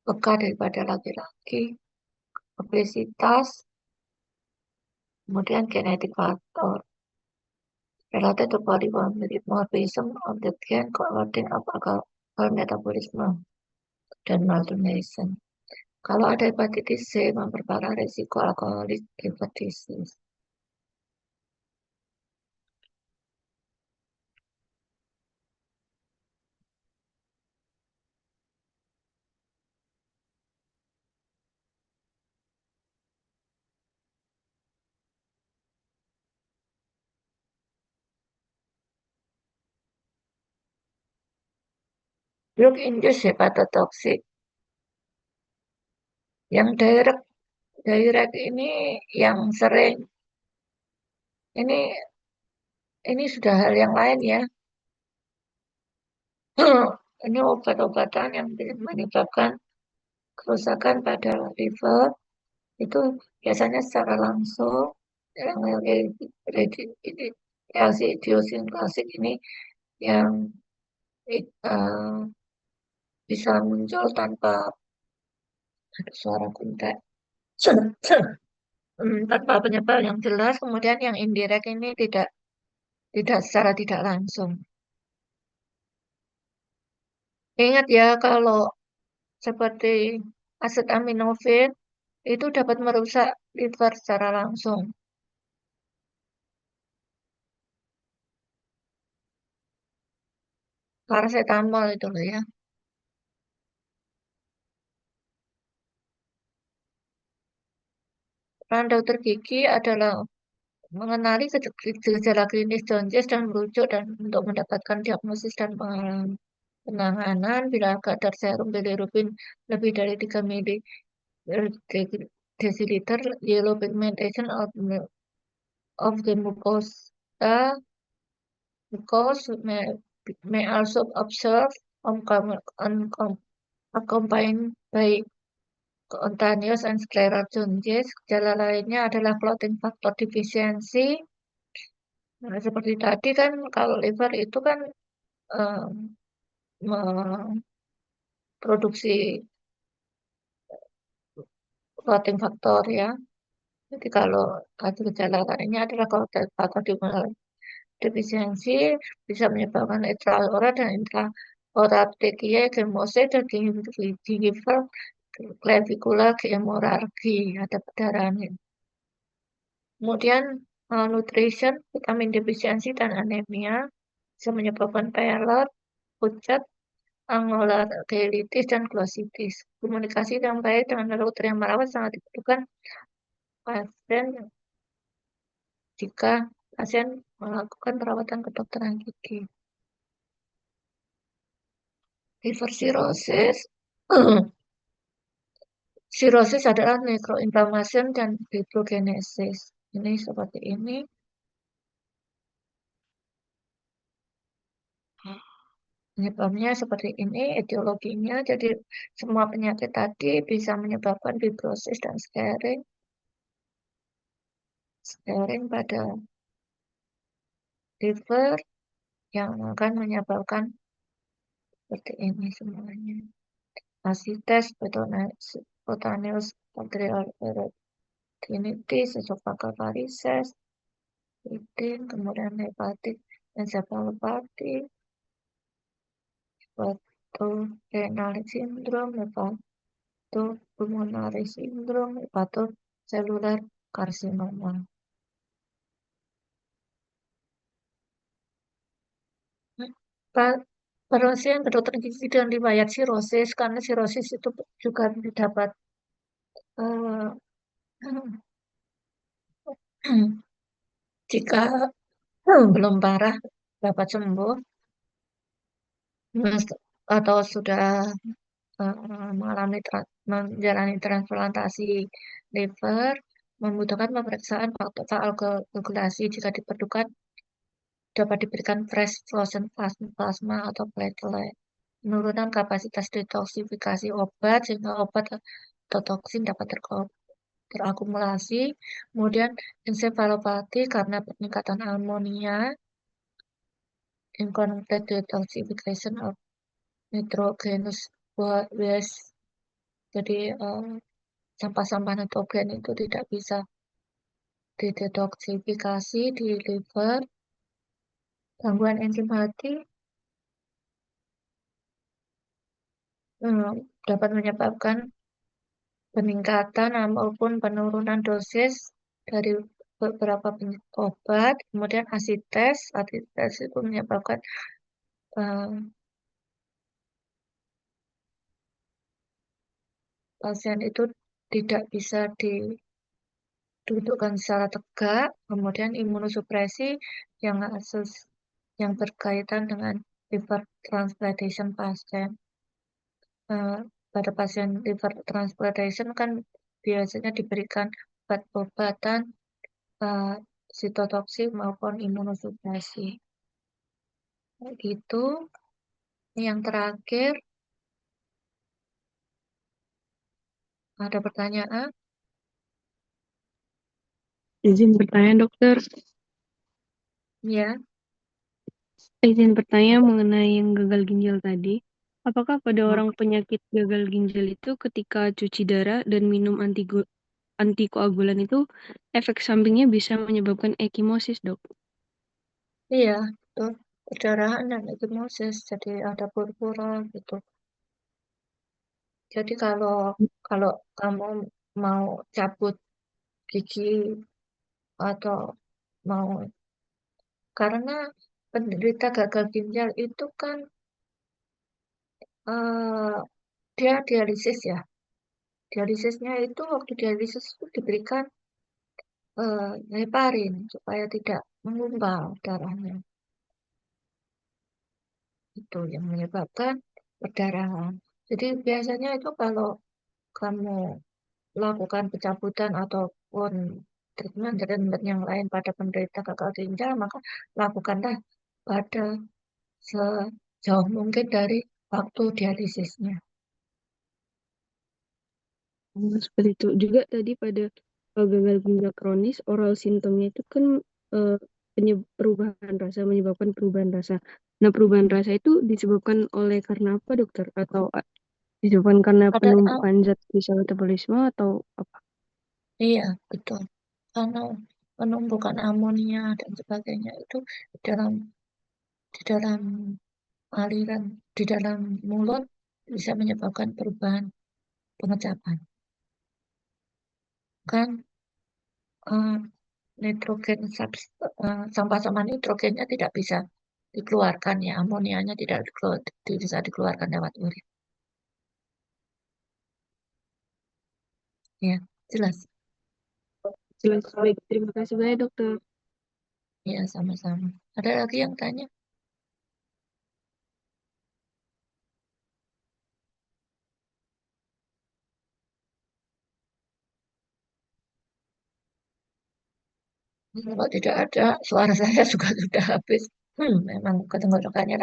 peka daripada laki-laki, obesitas, kemudian genetic factor. Related to body polymorphism of the gen coordinate of alcohol metabolism dan malnutrition. Kalau ada hepatitis C, memperparah risiko alkoholik liver disease. Drug-induced hepatotoxic. Yang direct ini yang sering, ini sudah hal yang lain ya. Ini obat-obatan yang menyebabkan kerusakan pada liver, itu biasanya secara langsung, yang reaksi idiosin klasik ini yang bisa muncul tanpa ada suara kuntek. Tanpa penyebab yang jelas, kemudian yang indirect ini tidak tidak secara tidak langsung. Ingat ya, kalau seperti acetaminophen itu dapat merusak liver secara langsung. Paracetamol itu loh ya. Peran dokter gigi adalah mengenali gejala klinis jaundice dan merujuk dan untuk mendapatkan diagnosis dan penanganan bila kadar serum bilirubin lebih dari 3 mili desiliter, yellow pigmentation of the mucosa may also observe accompanied by spontaneous and scleral jaundice. Gejala lainnya adalah clotting factor deficiency. Nah, seperti tadi kan kalau liver itu kan memproduksi clotting factor ya. Jadi kalau ada gejala lainnya adalah clotting factor defisiensi bisa menyebabkan intraoral dan intraoral petechiae, gemose, dan gingival clavicular hemorrhagi, ada perdarahan. Kemudian malnutrition, vitamin defisiensi, dan anemia bisa menyebabkan pelet, pucat, angular cheilitis, dan glossitis. Komunikasi yang baik dengan dokter yang merawat sangat dibutuhkan pasien jika pasien melakukan perawatan kedokteran gigi. Liver cirrhosis. Cirrhosis adalah necroinflammation dan fibrogenesis. Ini seperti ini. Penyebabnya seperti ini, etiologinya. Jadi semua penyakit tadi bisa menyebabkan fibrosis dan scarring. Scarring pada liver yang akan menyebabkan seperti ini semuanya. Asites, cutaneous bacterial peritonitis, esophageal varices, kemudian hepatic encephalopathy, hepatorenal syndrome, hepatopulmonary syndrome, hepatocellular carcinoma. Pasien ke dokter gigi dengan riwayat sirosis, karena sirosis itu juga didapat jika belum parah dapat sembuh atau sudah menjalani transplantasi liver, membutuhkan pemeriksaan faktor koagulasi. Jika diperlukan, dapat diberikan fresh frozen plasma atau platelet. Penurunan kapasitas detoksifikasi obat sehingga obat atau toksin dapat terakumulasi. Kemudian encephalopathy karena peningkatan amonia, incomplete detoxification of nitrogenous waste. Jadi sampah-sampah nitrogen itu tidak bisa didetoksifikasi di liver. Gangguan enzim hati dapat menyebabkan peningkatan maupun penurunan dosis dari beberapa obat. Kemudian asites itu menyebabkan pasien itu tidak bisa didudukkan secara tegak. Kemudian imunosupresi yang berkaitan dengan liver transplantation pasien. Pada pasien liver transplantation kan biasanya diberikan obat-obatan sitotoksik maupun imunosupresi. Gitu. Yang terakhir, ada pertanyaan? Izin bertanya, dokter. Ya. Izin bertanya mengenai yang gagal ginjal tadi. Apakah pada Hmm. orang penyakit gagal ginjal itu ketika cuci darah dan minum antikoagulan itu efek sampingnya bisa menyebabkan ekimosis, Dok? Iya, betul. Perdarahan dan ekimosis, jadi ada purpura gitu. Jadi kalau kalau kamu mau cabut gigi atau mau karena penderita gagal ginjal itu kan eh, dia dialisis ya. Dialisisnya itu waktu dialisis itu diberikan heparin supaya tidak menggumpal darahnya. Itu yang menyebabkan perdarahan. Jadi biasanya itu kalau kamu lakukan pencabutan ataupun treatment yang lain pada penderita gagal ginjal, maka lakukanlah pada sejauh mungkin dari waktu dialisisnya. Seperti itu. Juga tadi pada gagal ginjal kronis, oral simptomnya itu kan eh, perubahan rasa, menyebabkan perubahan rasa. Nah, perubahan rasa itu disebabkan oleh karena apa, dokter? Atau disebabkan karena Pada penumpukan zat di sel metabolisme atau apa? iya betul karena penumpukan amonia dan sebagainya itu di dalam di dalam aliran di dalam mulut bisa menyebabkan perubahan pengecapan kan eh, nitrogen sampah-sampah nitrogennya tidak bisa dikeluarkan ya amonianya tidak bisa dikeluarkan lewat urin ya jelas Jelas. Baik, terima kasih banyak, dokter. ya sama-sama ada lagi yang tanya. Kalau tidak ada suara saya juga sudah habis memang ketenggorokannya